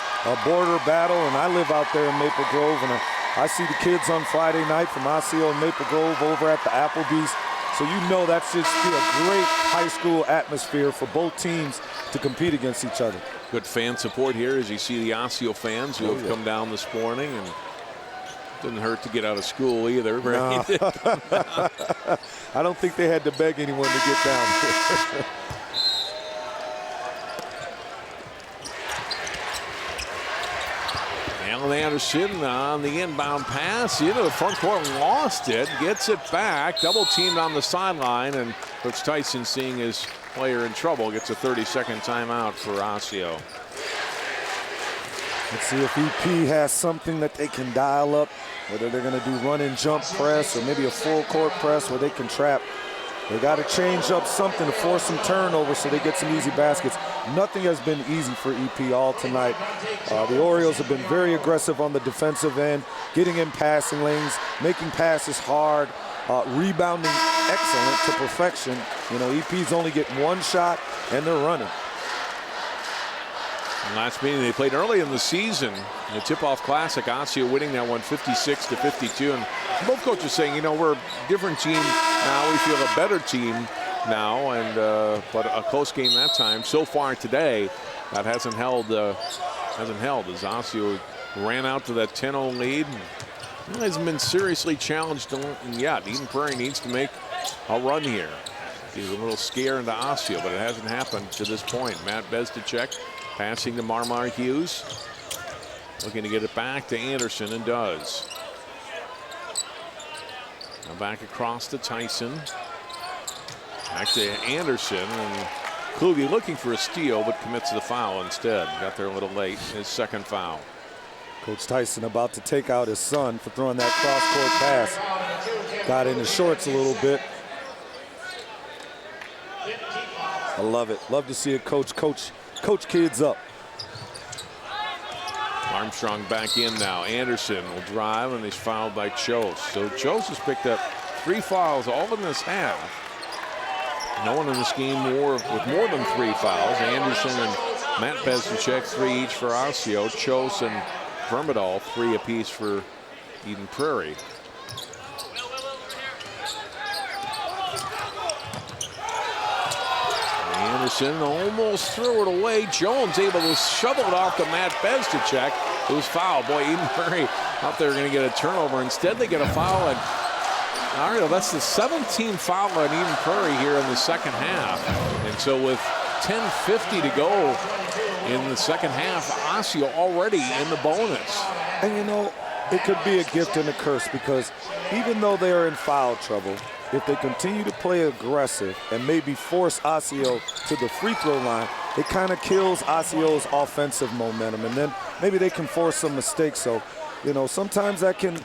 border battle, and I live out there in Maple Grove, and I see the kids on Friday night from Osseo and Maple Grove over at the Applebee's. So you know that's just be a great high school atmosphere for both teams to compete against each other. Good fan support here as you see the Osseo fans who have come down this morning, and didn't hurt to get out of school either. No. I don't think they had to beg anyone to get down here. Alan Anderson on the inbound pass into the front court, lost it, gets it back, double teamed on the sideline, and Coach Tyson, seeing his player in trouble, gets a 30-second timeout for Osseo. Let's see if EP has something that they can dial up, whether they're going to do run and jump press or maybe a full court press where they can trap. They got to change up something to force some turnovers so they get some easy baskets. Nothing has been easy for EP all tonight. The Orioles have been very aggressive on the defensive end, getting in passing lanes, making passes hard, rebounding excellent to perfection. You know, EP's only getting one shot and they're running. Last meeting they played early in the season, the Tip-Off Classic, Osseo winning that one 56-52. And both coaches saying, you know, we're a different team now. We feel a better team now, and but a close game that time. So far today, that hasn't held as Osseo ran out to that 10-0 lead. It hasn't been seriously challenged yet. Eden Prairie needs to make a run here. He's a little scare into Osseo, but it hasn't happened to this point. Matt Bezdacek passing to Marmar Hughes. Looking to get it back to Anderson, and does. Now back across to Tyson. Back to Anderson, and Kluge looking for a steal, but commits the foul instead. Got there a little late. His second foul. Coach Tyson about to take out his son for throwing that cross-court pass. Got in his shorts a little bit. I love it. Love to see a coach kids up. Armstrong back in now. Anderson will drive, and he's fouled by Chose. So Chose has picked up 3 fouls all in this half. No one in this game with more than 3 fouls. Anderson and Matt Bezdacek, 3 each for Osseo. Chose and Vermidal, 3 apiece for Eden Prairie. Anderson almost threw it away. Jones able to shovel it off to Matt Bezdicek, who's fouled. Boy, Eden Prairie out there going to get a turnover. Instead, they get a foul. And Ariel, that's the 17th foul on Eden Prairie here in the second half. And so with 10:50 to go in the second half, Osseo already in the bonus. And you know, it could be a gift and a curse, because even though they are in foul trouble, if they continue to play aggressive and maybe force Osseo to the free throw line, it kind of kills Osseo's offensive momentum, and then maybe they can force some mistakes. So, you know, sometimes that can,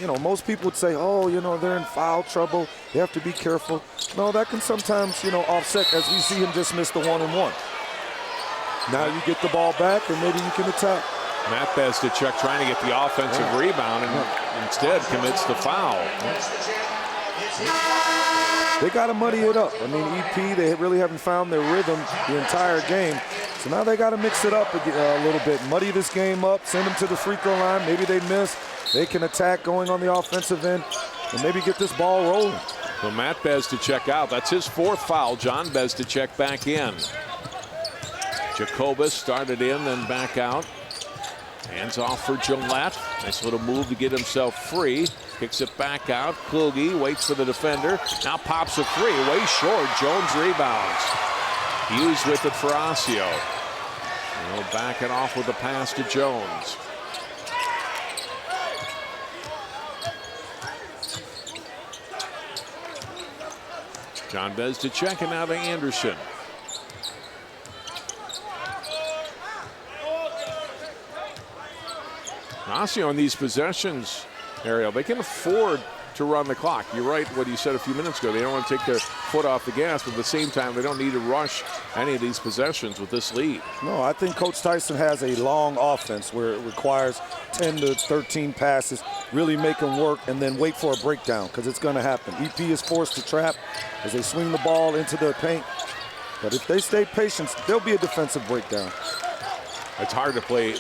you know, most people would say, oh, you know, they're in foul trouble, they have to be careful. No, that can sometimes, you know, offset, as we see him just miss the 1-and-1. Now you get the ball back, and maybe you can attack. Matt Bezdicek trying to get the offensive rebound, and instead commits the foul. They got to muddy it up. I mean, EP, they really haven't found their rhythm the entire game. So now they got to mix it up a little bit, muddy this game up, send them to the free throw line. Maybe they miss. They can attack going on the offensive end and maybe get this ball rolling. So Matt Bezdicek out. That's his 4th foul. John Bezdicek back in. Jacobus started in, then back out. Hands off for Gillette. Nice little move to get himself free. Kicks it back out. Kluge waits for the defender. Now pops a 3. Way short. Jones rebounds. Hughes with it for Osseo. He'll back it off with a pass to Jones. John Bezdicek, and now to Anderson. Osseo on these possessions, Ariel, they can afford to run the clock. You're right what you said a few minutes ago. They don't want to take their foot off the gas, but at the same time, they don't need to rush any of these possessions with this lead. No, I think Coach Tyson has a long offense where it requires 10 to 13 passes, really make them work, and then wait for a breakdown, because it's going to happen. EP is forced to trap as they swing the ball into the paint. But if they stay patient, there'll be a defensive breakdown. It's hard to play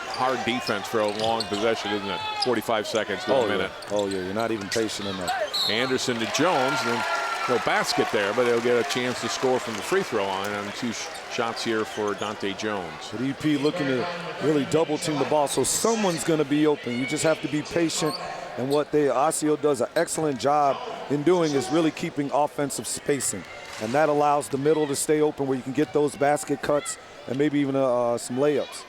hard defense for a long possession, isn't it? 45 seconds to a minute. Yeah. Oh, yeah, you're not even patient enough. Anderson to Jones, then no basket there, but they'll get a chance to score from the free throw line on 2 shots here for Dante Jones. But EP looking to really double team the ball, so someone's going to be open. You just have to be patient, and what Osseo does an excellent job in doing is really keeping offensive spacing, and that allows the middle to stay open where you can get those basket cuts and maybe even some layups.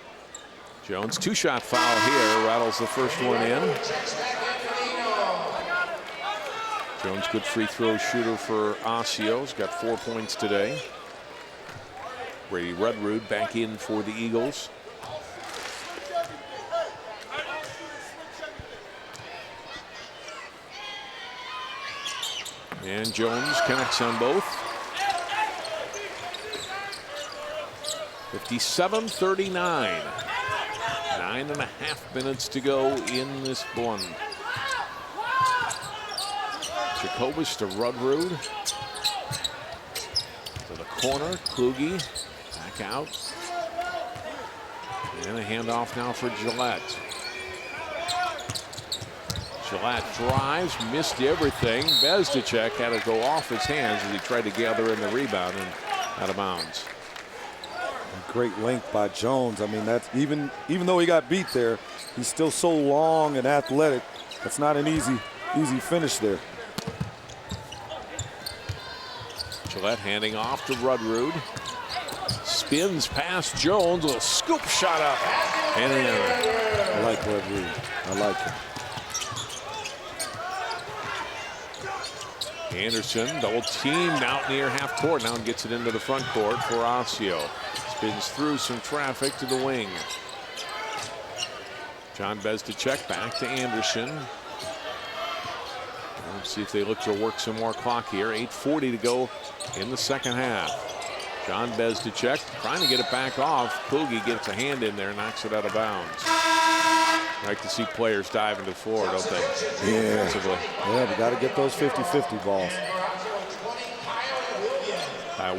Jones, 2-shot foul here, rattles the first one in. Jones, good free throw shooter for Osseo. He's got 4 points today. Brady Rudrud back in for the Eagles. And Jones connects on both. 57-39. 9.5 minutes to go in this one. Jacobus to Rudrud. To the corner, Kluge back out. And a handoff now for Gillette. Gillette drives, missed everything. Bezdicek had to go off his hands as he tried to gather in the rebound and out of bounds. Great length by Jones. I mean, that's even though he got beat there, he's still so long and athletic. That's not an easy finish there. Gillette handing off to Rudrud. Spins past Jones with a scoop shot up. And I like Rudrud. I like him. Anderson double teamed out near half court. Now gets it into the front court for Osseo. Spins through some traffic to the wing. John Bezdicek back to Anderson. Let's see if they look to work some more clock here. 8:40 to go in the second half. John Bezdicek trying to get it back off. Kluge gets a hand in there, knocks it out of bounds. Like to see players dive into the floor, don't they? Yeah, we got to get those 50-50 balls.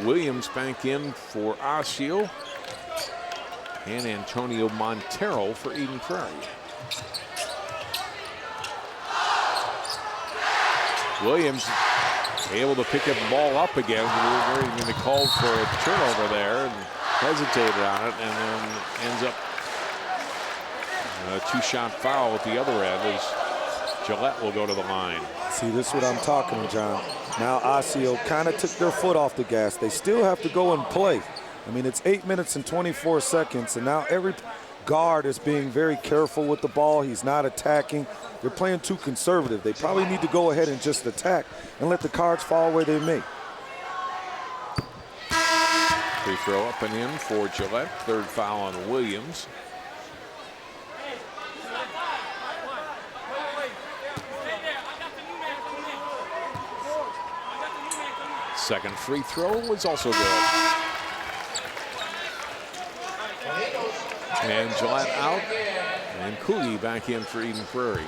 Williams back in for Osseo. and Antonio Montero for Eden Prairie. Williams able to pick the ball up again. They called for a turnover there and hesitated on it, and then ends up a two-shot foul at the other end as Gillette will go to the line. See, this is what I'm talking about, John. Now Osseo kind of took their foot off the gas. They still have to go and play. I mean, it's 8 minutes and 24 seconds, and now every guard is being very careful with the ball. He's not attacking. They're playing too conservative. They probably need to go ahead and just attack and let the cards fall where they may. Free throw up and in for Gillette. Third foul on Williams. Second free throw was also good. And Gillette out, and Cooley back in for Eden Prairie.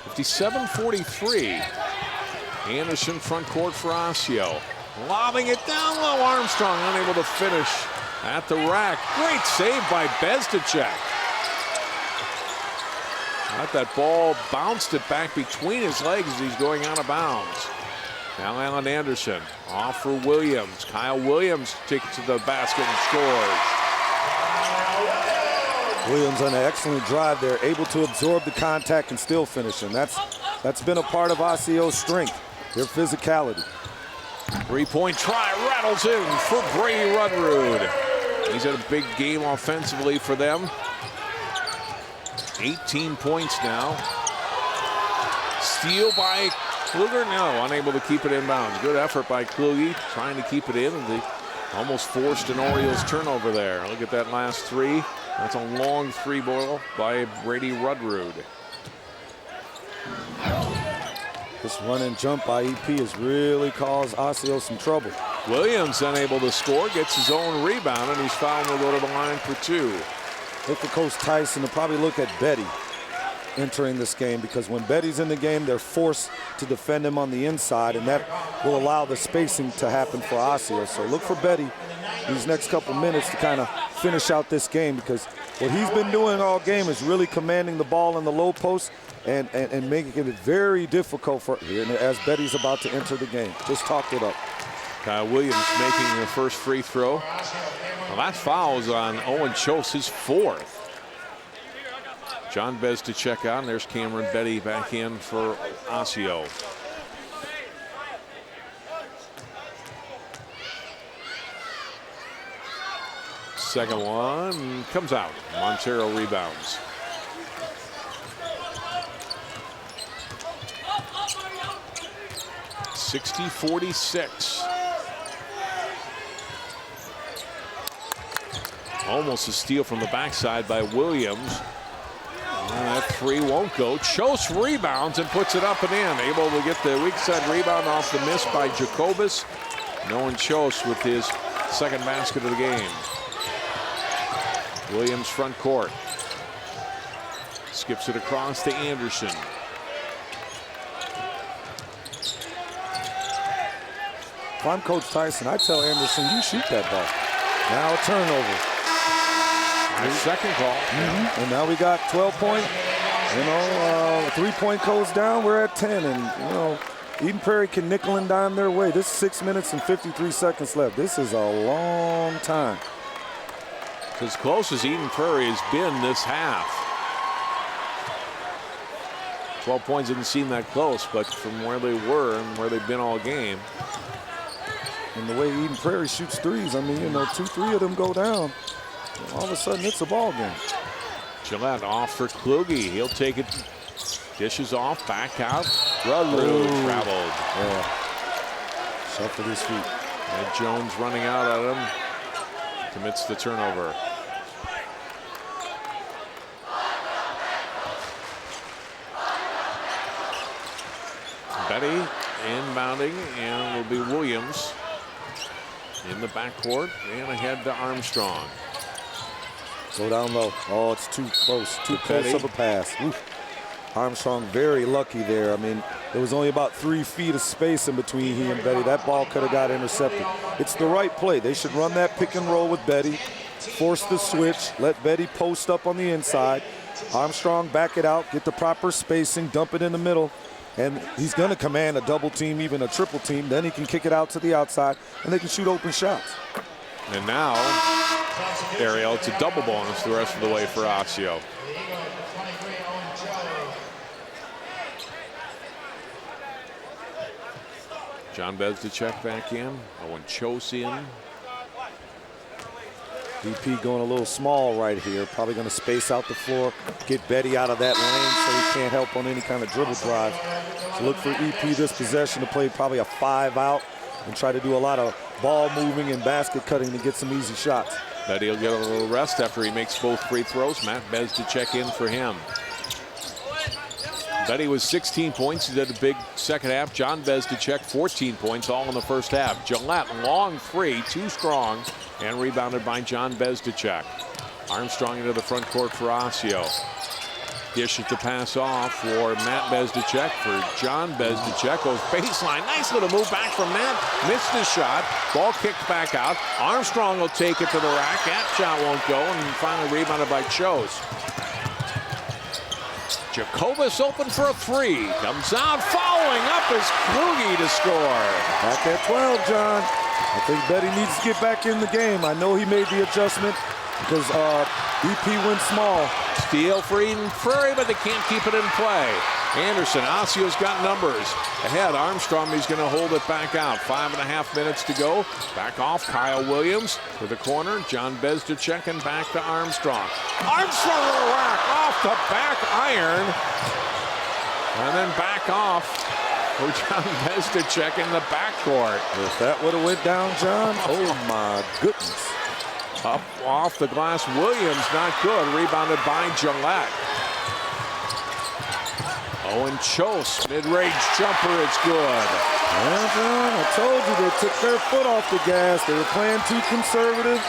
57-43. Anderson front court for Osseo. Lobbing it down low. Armstrong unable to finish at the rack. Great save by Bezdicek. Let that ball bounced it back between his legs as he's going out of bounds. Now Alan Anderson off for Williams. Kyle Williams takes it to the basket and scores. Williams on an excellent drive there, able to absorb the contact and still finish him. That's been a part of Osseo's strength, their physicality. Three-point try rattles in for Brady Rudrud. He's had a big game offensively for them. 18 points now. Steal by Kluger, no, unable to keep it inbounds. Good effort by Kluge, trying to keep it in. They almost forced an Orioles turnover there. Look at that last three. That's a long three ball by Brady Rudrud. This run and jump by EP has really caused Osseo some trouble. Williams unable to score, gets his own rebound, and he's fouled and will go to the line for two. Look for Coach Tyson to probably look at Betty entering this game, because when Betty's in the game, they're forced to defend him on the inside, and that will allow the spacing to happen for Osseo. So look for Betty these next couple minutes to kind of finish out this game, because what he's been doing all game is really commanding the ball in the low post and making it very difficult for as Betty's about to enter the game. Just talked it up. Kyle Williams making the first free throw. The last foul is on Owen Chose, his fourth. John Bezdicek out, and there's Cameron Betty back in for Osseo. Second one comes out. Montero rebounds. .60-46. Almost a steal from the backside by Williams. And that three won't go. Chose rebounds and puts it up and in. Able to get the weak side rebound off the miss by Jacobus. Nolan Chose with his second basket of the game. Williams front court. Skips it across to Anderson. If I'm Coach Tyson, I tell Anderson, you shoot that ball. Now a turnover. Nice second call. And now we got 12-point. Three-point goes down. We're at 10. And, Eden Prairie can nickel and dime their way. This is 6 minutes and 53 seconds left. This is a long time. It's as close as Eden Prairie has been this half. 12 points didn't seem that close, but from where they were and where they've been all game. And the way Eden Prairie shoots threes, I mean, 2-3 of them go down. All of a sudden, it's a ball game. Gillette off for Kluge. He'll take it. Dishes off, back out. Rudrud traveled. Yeah. Shuffled his feet. And Jones running out at him. Commits the turnover. Betty inbounding, and will be Williams in the backcourt and ahead to Armstrong. Go down low. Oh, it's too close. Too close of a pass. Oof. Armstrong very lucky there. I mean, There was only about 3 feet of space in between he and Betty. That ball could have got intercepted. It's the right play. They should run that pick and roll with Betty, force the switch, let Betty post up on the inside. Armstrong back it out, get the proper spacing, dump it in the middle, and he's going to command a double team, even a triple team. Then he can kick it out to the outside, and they can shoot open shots. And now, Ariel, it's a double bonus the rest of the way for Osseo. John Bezdicek back in. Owen Chose in. DP going a little small right here. Probably going to space out the floor, get Betty out of that lane so he can't help on any kind of dribble drive. So look for EP this possession to play probably a 5 out and try to do a lot of ball moving and basket cutting to get some easy shots. Betty will get a little rest after he makes both free throws. Matt Bezdicek in for him. Betty was 16 points. He did a big second half. John Bezdicek 14 points, all in the first half. Gillette, long three, too strong, and rebounded by John Bezdicek. Armstrong into the front court for Osseo. Dishes to pass off for Matt Bezdicek for John Bezdicek. Goes baseline. Nice little move back from Matt. Missed his shot. Ball kicked back out. Armstrong will take it to the rack. That shot won't go, and finally rebounded by Chose. Jacobus open for a three. Comes out, following up is Kluge to score. Back at 12, John. I think Betty needs to get back in the game. I know he made the adjustment because BP went small. Steal for Eden Prairie, but they can't keep it in play. Anderson, Osseo's got numbers. Ahead, Armstrong, he's going to hold it back out. 5.5 minutes to go. Back off, Kyle Williams to the corner. John Bezdicek and back to Armstrong. Armstrong with a rack off the back iron. And then back off for John Bezdicek in the backcourt. If that would have went down, John, oh my goodness. Up off the glass, Williams, not good. Rebounded by Gillette. Owen Chose, mid-range jumper, it's good. Well, John, I told you they took their foot off the gas. They were playing too conservative,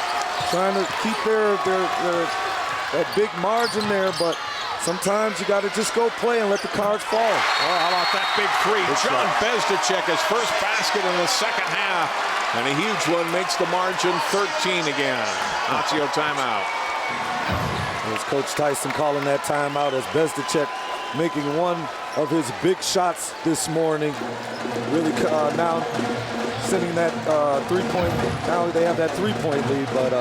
trying to keep that big margin there, but sometimes you got to just go play and let the cards fall. Oh, how about that big three? John Bezdicek, his first basket in the second half. And a huge one makes the margin 13 again. Osseo timeout. There's Coach Tyson calling that timeout as Bezdicek making one of his big shots this morning. Really now sitting that three-point. Now they have that three-point lead, but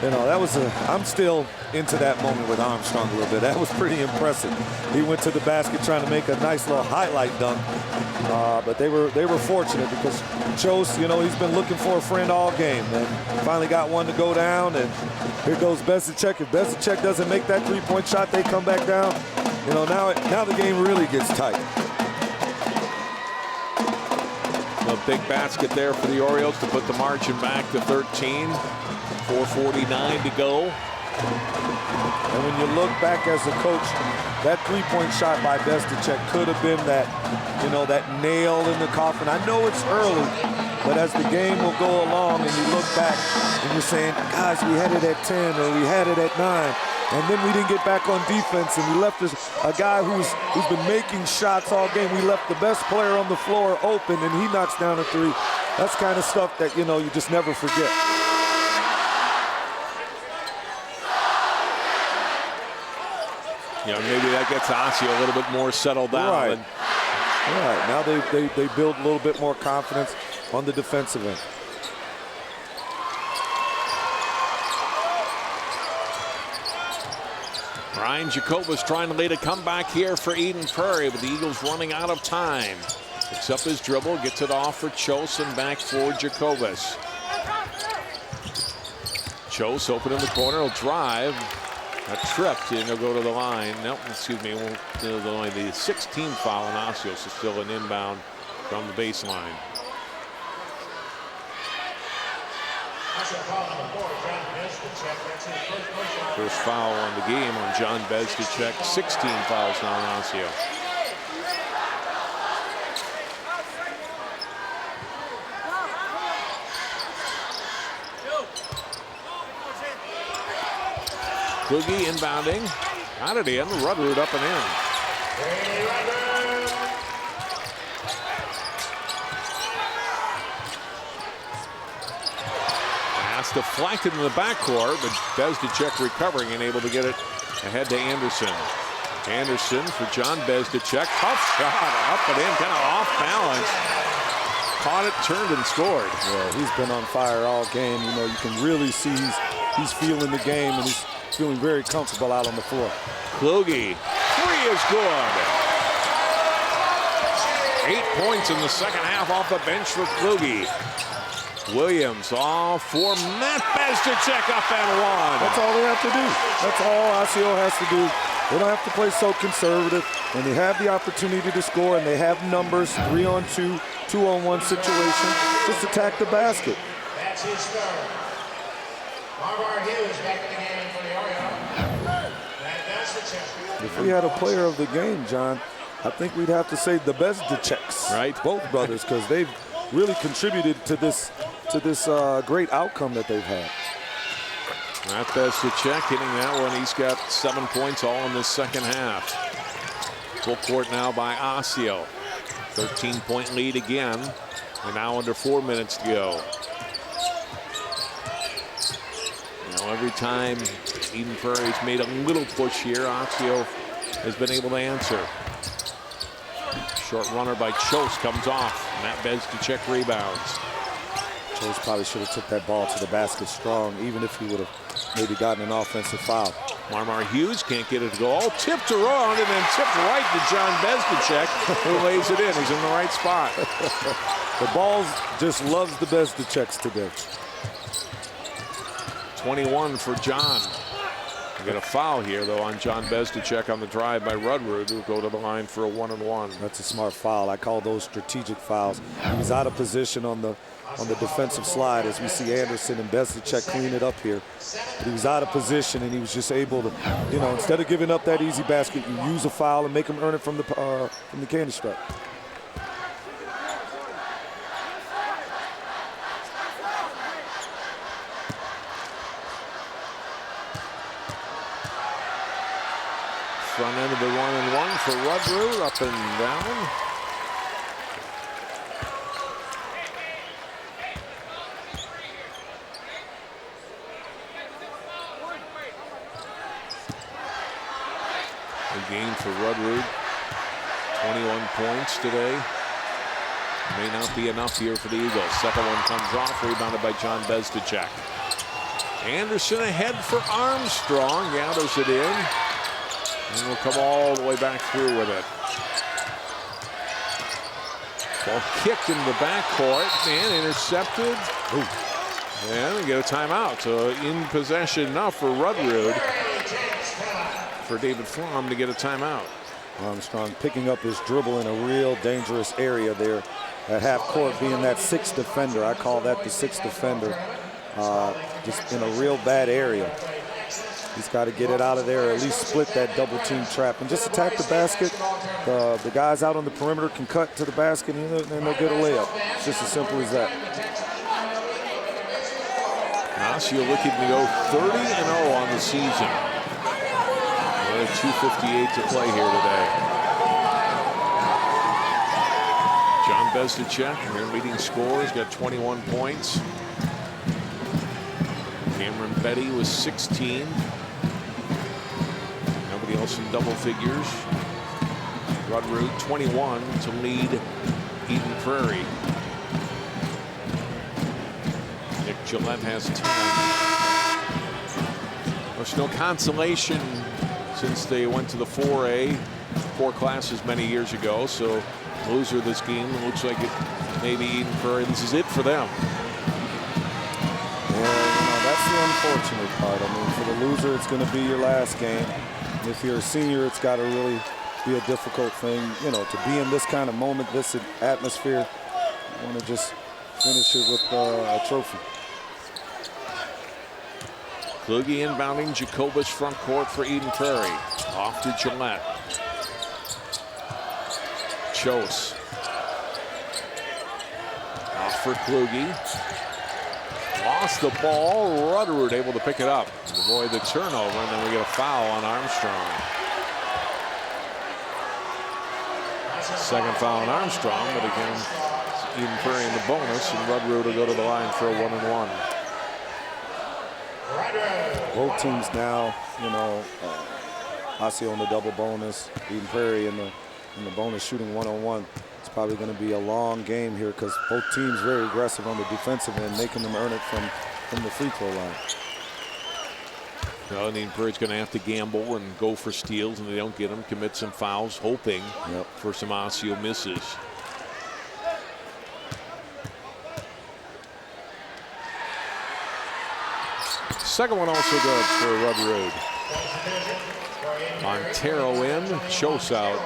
you know, that was I'm still into that moment with Armstrong a little bit. That was pretty impressive. He went to the basket trying to make a nice little highlight dunk, but they were fortunate because Chose, you know, he's been looking for a friend all game and finally got one to go down. And here goes Bezdicek. If Bezdicek doesn't make that three-point shot, they come back down. You know, now the game really gets tight. A big basket there for the Orioles to put the margin back to 13. 4:49 to go. And when you look back as a coach, that three-point shot by Bezdicek could have been that, you know, that nail in the coffin. I know it's early, but as the game will go along and you look back and you're saying, guys, we had it at 10 or we had it at 9. And then we didn't get back on defense, and we left a guy who's been making shots all game. We left the best player on the floor open, and he knocks down a three. That's kind of stuff that, you know, you just never forget. You know, maybe that gets Osseo a little bit more settled down. Right. Right. Now they build a little bit more confidence on the defensive end. Ryan Jacobus trying to lead a comeback here for Eden Prairie, but the Eagles running out of time. Picks up his dribble, gets it off for Chose and back for Jacobus. Chose open in the corner, will drive. A tripped and he'll go to the line. Nope, excuse me, won't do the line. The 16th foul on Osseo, so still an inbound from the baseline. First foul on the game on John Bezdicek. 16 fouls now on Osseo. Kluge inbounding. Got it in. Rudderud up and in. Pass deflected in the backcourt, but Bezdicek recovering and able to get it ahead to Anderson. Anderson for John Bezdicek. Tough shot, up and in, kind of off balance. Caught it, turned, and scored. Yeah, he's been on fire all game. You know, you can really see he's feeling the game, and he's feeling very comfortable out on the floor. Kluge, 3 is good. 8 points in the second half off the bench for Kluge. Williams off for Matt Bezdicek, up and one. That's all they have to do. That's all Osseo has to do. They don't have to play so conservative. When they have the opportunity to score and they have numbers, 3-on-2, 2-on-1 situation, just attack the basket. That's his third. Hughes back in the game for the Orioles. That's the check. If we had a player of the game, John, I think we'd have to say the Bezdiceks, right? Both brothers, because they've really contributed to this great outcome that they've had. Matt Bezdicek hitting that one. He's got 7 points all in the second half. Full court now by Osseo. 13-point lead again. And now under 4 minutes to go. Now every time Eden Prairie's made a little push here, Osseo has been able to answer. Short runner by Chose comes off. Matt Bezdicek rebounds. Chose probably should have took that ball to the basket strong, even if he would have maybe gotten an offensive foul. Marmar Hughes can't get it to go. Oh, tipped around and then tipped right to John Bezdicek, who lays it in. He's in the right spot. The ball just loves the Bezdiceks today. 21 for John. We get a foul here, though, on John Bezdicek on the drive by Rudrud, who go to the line for a 1-and-1. That's a smart foul. I call those strategic fouls. He was out of position on the defensive slide, as we see Anderson and Bezdicek clean it up here. But he was out of position, and he was just able to, you know, instead of giving up that easy basket, you use a foul and make him earn it from the candy stripe. Front end of the 1-and-1 for Rudrud, up and down. A game for Rudrud. 21 points today. May not be enough here for the Eagles. Second one comes off, rebounded by John Bezdicek. Anderson ahead for Armstrong, gathers it in. And we'll come all the way back through with it. Ball kicked into the backcourt and intercepted. Ooh. And we get a timeout. So in possession enough for Rudrud. For David Flom to get a timeout. Armstrong picking up his dribble in a real dangerous area there at half court, being that sixth defender. I call that the sixth defender. Just in a real bad area. He's got to get it out of there, or at least split that double team trap and just attack the basket. The guys out on the perimeter can cut to the basket and they'll get a layup. It's just as simple as that. Osseo looking to go 30-0 on the season. Only 2:58 to play here today. John Bezdicek, their leading scorer, has got 21 points. Cameron Betty was 16. Nobody else in double figures. Rudrud 21 to lead Eden Prairie. Nick Gillette has 10. There's no consolation since they went to the 4A, 4 classes many years ago. So loser of this game, looks like it maybe Eden Prairie, this is it for them. That's the unfortunate part. I mean, for the loser, it's going to be your last game. And if you're a senior, it's got to really be a difficult thing, you know, to be in this kind of moment, this atmosphere. You want to just finish it with a trophy. Kluge inbounding, Jacobus front court for Eden Prairie. Off to Gillette. Chose. Off for Kluge. Lost the ball. Rudrud able to pick it up. Avoid the turnover, and then we get a foul on Armstrong. Second foul on Armstrong, but again, Eden Prairie in the bonus, and Rudrud will go to the line for a 1-and-1. Both teams now, you know, Osseo in the double bonus, Eden Prairie in the bonus shooting one-on-one. It's probably going to be a long game here because both teams very aggressive on the defensive end, making them earn it from the free throw line. Well, Eden Prairie's going to have to gamble and go for steals, and they don't get them, commit some fouls, hoping for some Osseo misses. Second one also good for Red Road. Montero in, Chose out.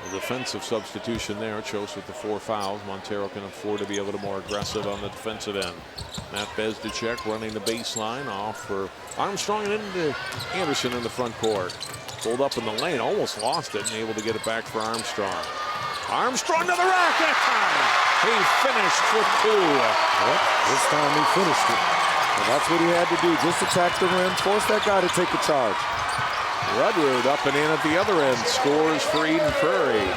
A defensive substitution there. Chose with the 4 fouls. Montero can afford to be a little more aggressive on the defensive end. Matt Bezdicek running the baseline off for Armstrong and into Anderson in the front court. Pulled up in the lane, almost lost it, and able to get it back for Armstrong. Armstrong to the rack that time. He finished with 2. Yep, this time he finished it. And that's what he had to do, just attack the rim, force that guy to take a charge. Rudwood up and in at the other end, scores for Eden Prairie.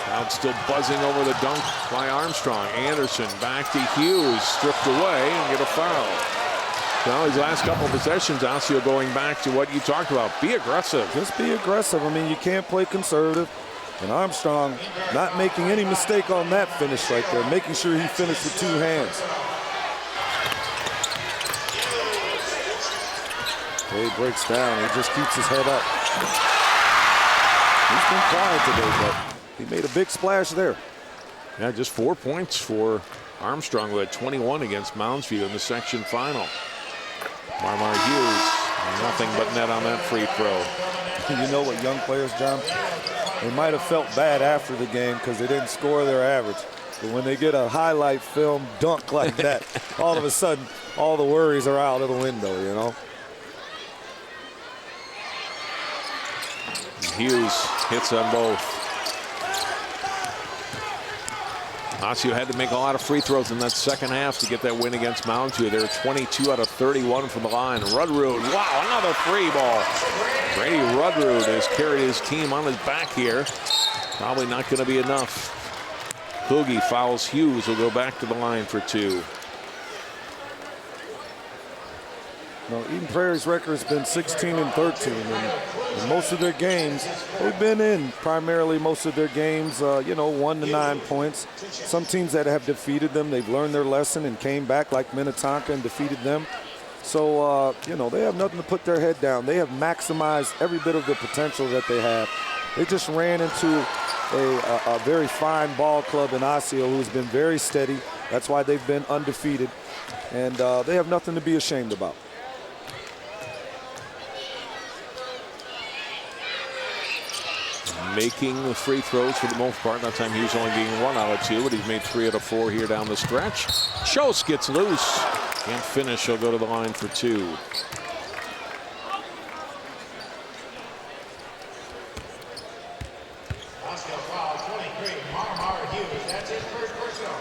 Crowd still buzzing over the dunk by Armstrong. Anderson back to Hughes, stripped away and get a foul. Now these last couple of possessions, Osseo going back to what you talked about. Be aggressive. Just be aggressive. I mean, you can't play conservative. And Armstrong not making any mistake on that finish right there, making sure he finished with 2 hands. He breaks down. He just keeps his head up. He's been quiet today, but he made a big splash there. Yeah, just 4 points for Armstrong, who had 21 against Moundsview in the section final. Marmar Hughes, nothing but net on that free throw. You know what, young players, John, they might have felt bad after the game because they didn't score their average. But when they get a highlight film dunk like that, all of a sudden, all the worries are out of the window, you know? Hughes hits on both. Osseo had to make a lot of free throws in that second half to get that win against Moundsview. They're 22 out of 31 from the line. Rudrood, wow, another 3 ball. Brady Rudrood has carried his team on his back here. Probably not going to be enough. Hoogie fouls Hughes, will go back to the line for 2. No, Eden Prairie's record has been 16 and 13, and in most of their games, they've been in primarily most of their games, you know, 1 to 9 points. Some teams that have defeated them, they've learned their lesson and came back like Minnetonka and defeated them. So, you know, they have nothing to put their head down. They have maximized every bit of the potential that they have. They just ran into a very fine ball club in Osseo who's been very steady. That's why they've been undefeated, and they have nothing to be ashamed about. Making the free throws for the most part. That time he was only getting 1 out of 2, but he's made 3 out of 4 here down the stretch. Chose gets loose. Can't finish. He'll go to the line for 2. Osseo foul 23, Marmar Hughes. That's his first personal.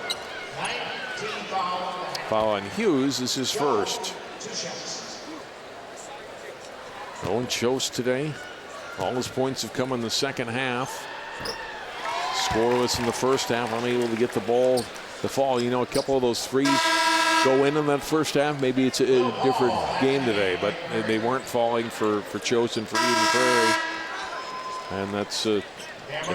19 foul. Foul on Hughes is his first. 2 shots. Owen Chose today. All his points have come in the second half. Scoreless in the first half, unable to get the ball to fall. You know, a couple of those threes go in that first half. Maybe it's a different game today, but they weren't falling for Chose and for Eden Prairie. And that's you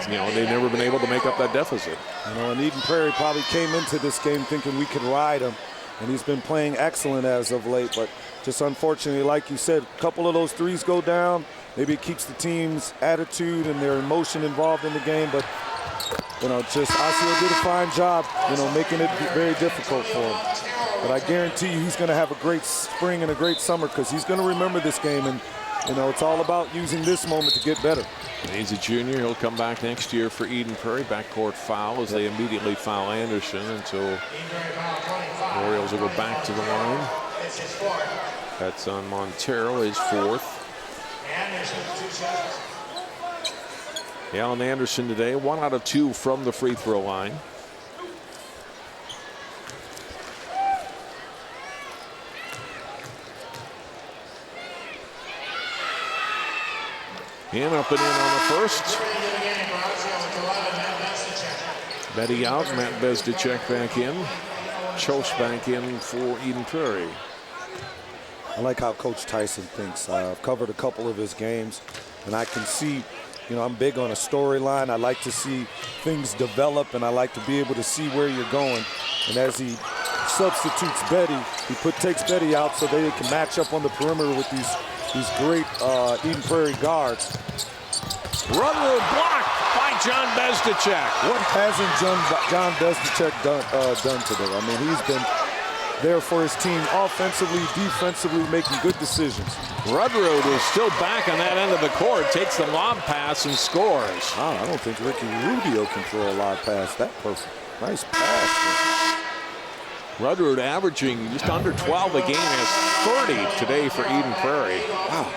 know, they've never been able to make up that deficit. You know, and Eden Prairie probably came into this game thinking we could ride him, and he's been playing excellent as of late, but just unfortunately, like you said, a couple of those threes go down. Maybe it keeps the team's attitude and their emotion involved in the game, but, you know, just Osseo did a fine job, you know, making it very difficult for him. But I guarantee you he's going to have a great spring and a great summer because he's going to remember this game, and, you know, it's all about using this moment to get better. He's a junior. He'll come back next year for Eden Prairie. Backcourt foul as they immediately foul Anderson until the Orioles will go back to the line. That's on Montero, his 4th. Alan Anderson today, 1 out of 2 from the free throw line. And up and in on the first. Betty out, Matt Bezdicek back in. Chose back in for Eden Prairie. I like how Coach Tyson thinks. I've covered a couple of his games, and I can see, you know, I'm big on a storyline. I like to see things develop, and I like to be able to see where you're going. And as he substitutes Betty, he takes Betty out so they can match up on the perimeter with these great Eden Prairie guards. Rutherford blocked by John Bezdicek. What hasn't John Bezdicek done today? I mean, he's been there for his team offensively, defensively, making good decisions. Rutherford is still back on that end of the court, takes the lob pass and scores. Oh, I don't think Ricky Rubio can throw a lob pass that perfect. Nice pass. Rutherford averaging just under 12 a game, has 30 today for Eden Prairie. Wow.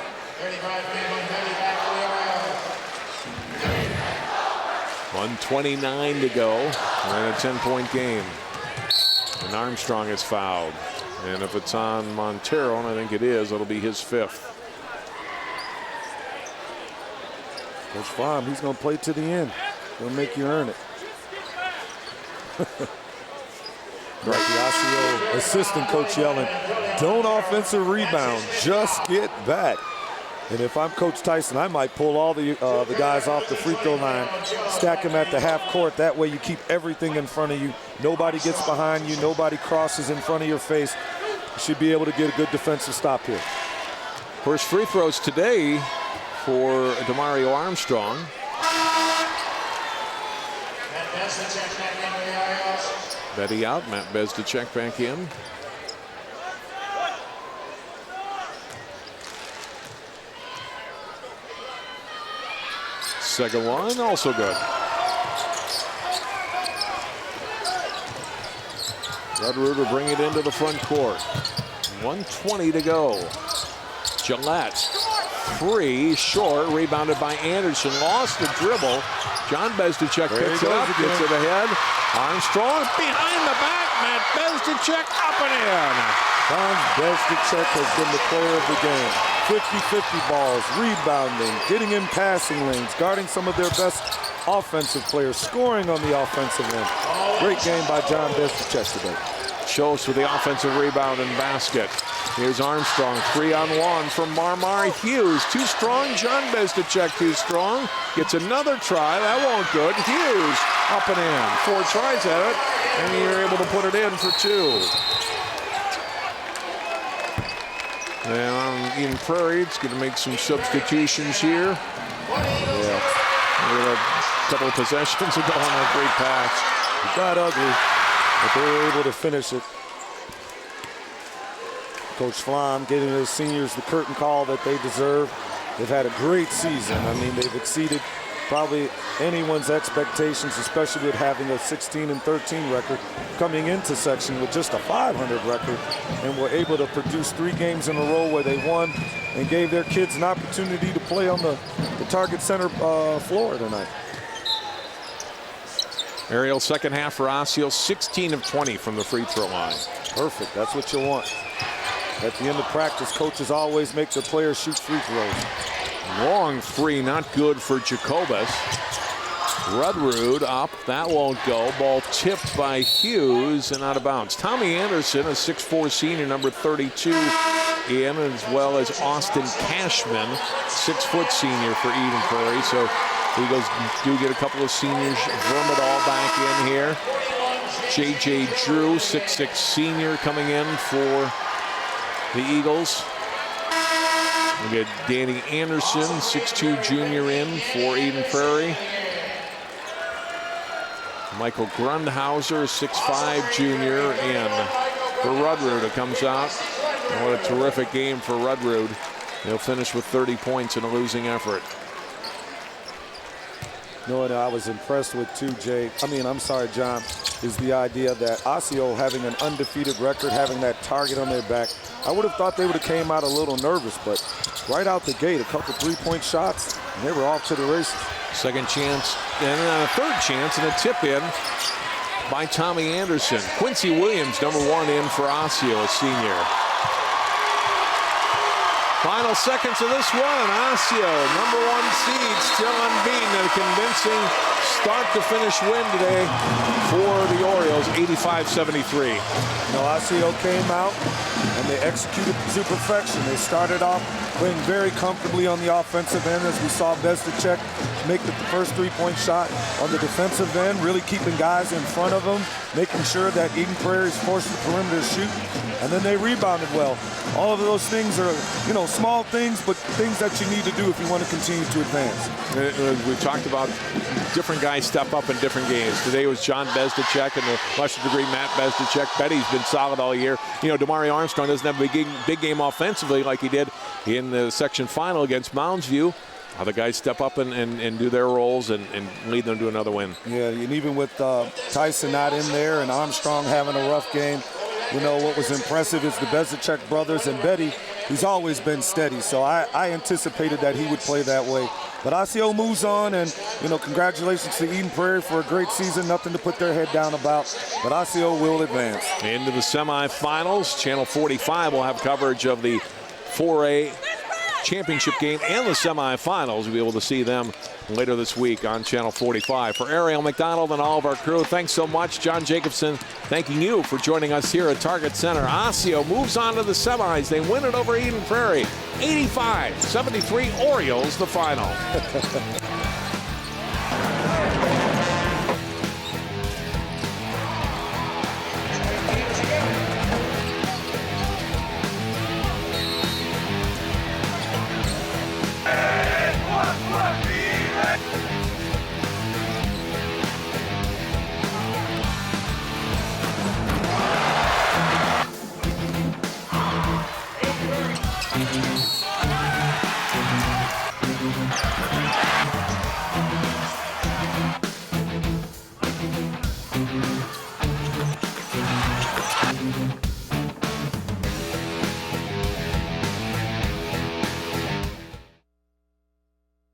1:29 to go, and a 10-point game. And Armstrong is fouled. And if it's on Montero, and I think it is, it'll be his 5th. Coach Flom, he's going to play to the end. He'll make you earn it. Right, the Osseo assistant coach yelling, don't offensive rebound, just get back. And if I'm Coach Tyson, I might pull all the guys off the free throw line, stack them at the half court. That way you keep everything in front of you. Nobody gets behind you. Nobody crosses in front of your face. You should be able to get a good defensive stop here. First free throws today for DeMario Armstrong. Betty out, Matt Bezdicek back in. Second one, also good. Rutherford will bring it into the front court. 1:20 to go. Gillette, free, short, rebounded by Anderson, lost the dribble. John Bezdicek picks it up, gets it ahead. Armstrong behind the back, Matt Bezdicek up and in. John Bezdicek has been the player of the game. 50-50 balls, rebounding, getting in passing lanes, guarding some of their best offensive players, scoring on the offensive end. Great game by John Bezdicek today. Chose with the offensive rebound and basket. Here's Armstrong, 3-on-1 from Marmar Hughes. Too strong, John Bezdicek too strong. Gets another try, that won't good. Hughes up and in. 4 tries at it, and you're able to put it in for 2. And on Eden Prairie, it's going to make some substitutions here. Yeah. A couple of possessions ago on a great pass. It got ugly, but they were able to finish it. Coach Flom getting his seniors the curtain call that they deserve. They've had a great season. I mean, they've exceeded probably anyone's expectations, especially with having a 16-13 record coming into section with just a 500 record, and were able to produce 3 games in a row where they won and gave their kids an opportunity to play on the Target Center floor tonight. Ariel, second half for Osseo, 16 of 20 from the free throw line. Perfect, that's what you want. At the end of practice, coaches always make their players shoot free throws. Long three, not good for Jacobus. Rutherford up, that won't go. Ball tipped by Hughes and out of bounds. Tommy Anderson, a 6'4" senior, number 32 in, as well as Austin Cashman, 6-foot senior for Eden Prairie. So Eagles do get a couple of seniors. Vermidal back in here. J.J. Drew, 6'6" senior, coming in for the Eagles. We get Danny Anderson, 6'2" junior in for Eden Prairie. Michael Grundhauser, 6'5" junior in for Rutherford, who comes out. And what a terrific game for Rutherford. They'll finish with 30 points in a losing effort. No, and I was impressed with too, John, is the idea that Osseo having an undefeated record, having that target on their back. I would have thought they would have came out a little nervous, but right out the gate, a couple 3-point shots, and they were off to the races. Second chance, and then a third chance, and a tip in by Tommy Anderson. Quincy Williams, number 1 in for Osseo, a senior. Final seconds of this one. Osseo, number 1 seed, still unbeaten. A convincing start-to-finish win today for the Orioles, 85-73. Osseo came out and they executed to perfection. They started off playing very comfortably on the offensive end, as we saw Bezdicek make the first three-point shot. On the defensive end, really keeping guys in front of them, making sure that Eden Prairie is forced the perimeter to shoot, and then they rebounded well. All of those things are, small things, but things that you need to do if you want to continue to advance. We talked about different guys step up in different games. Today was John Bezdicek, and to a lesser degree Matt Bezdicek. Betty's been solid all year. Damari Armstrong doesn't have a big game offensively like he did in the section final against Mounds View. Other guys step up and do their roles and lead them to another win. Yeah, and even with Tyson not in there and Armstrong having a rough game, what was impressive is the Bezdicek brothers and Betty, who's always been steady. So I anticipated that he would play that way. But Osseo moves on, and, congratulations to Eden Prairie for a great season. Nothing to put their head down about, but Osseo will advance. Into the semifinals. Channel 45 will have coverage of the 4A championship game and the semifinals. We'll be able to see them later this week on Channel 45. For Ariel McDonald and all of our crew, thanks so much. John Jacobson thanking you for joining us here at Target Center. Osseo moves on to the semis. They win it over Eden Prairie. 85-73 Orioles, the final. Thank you.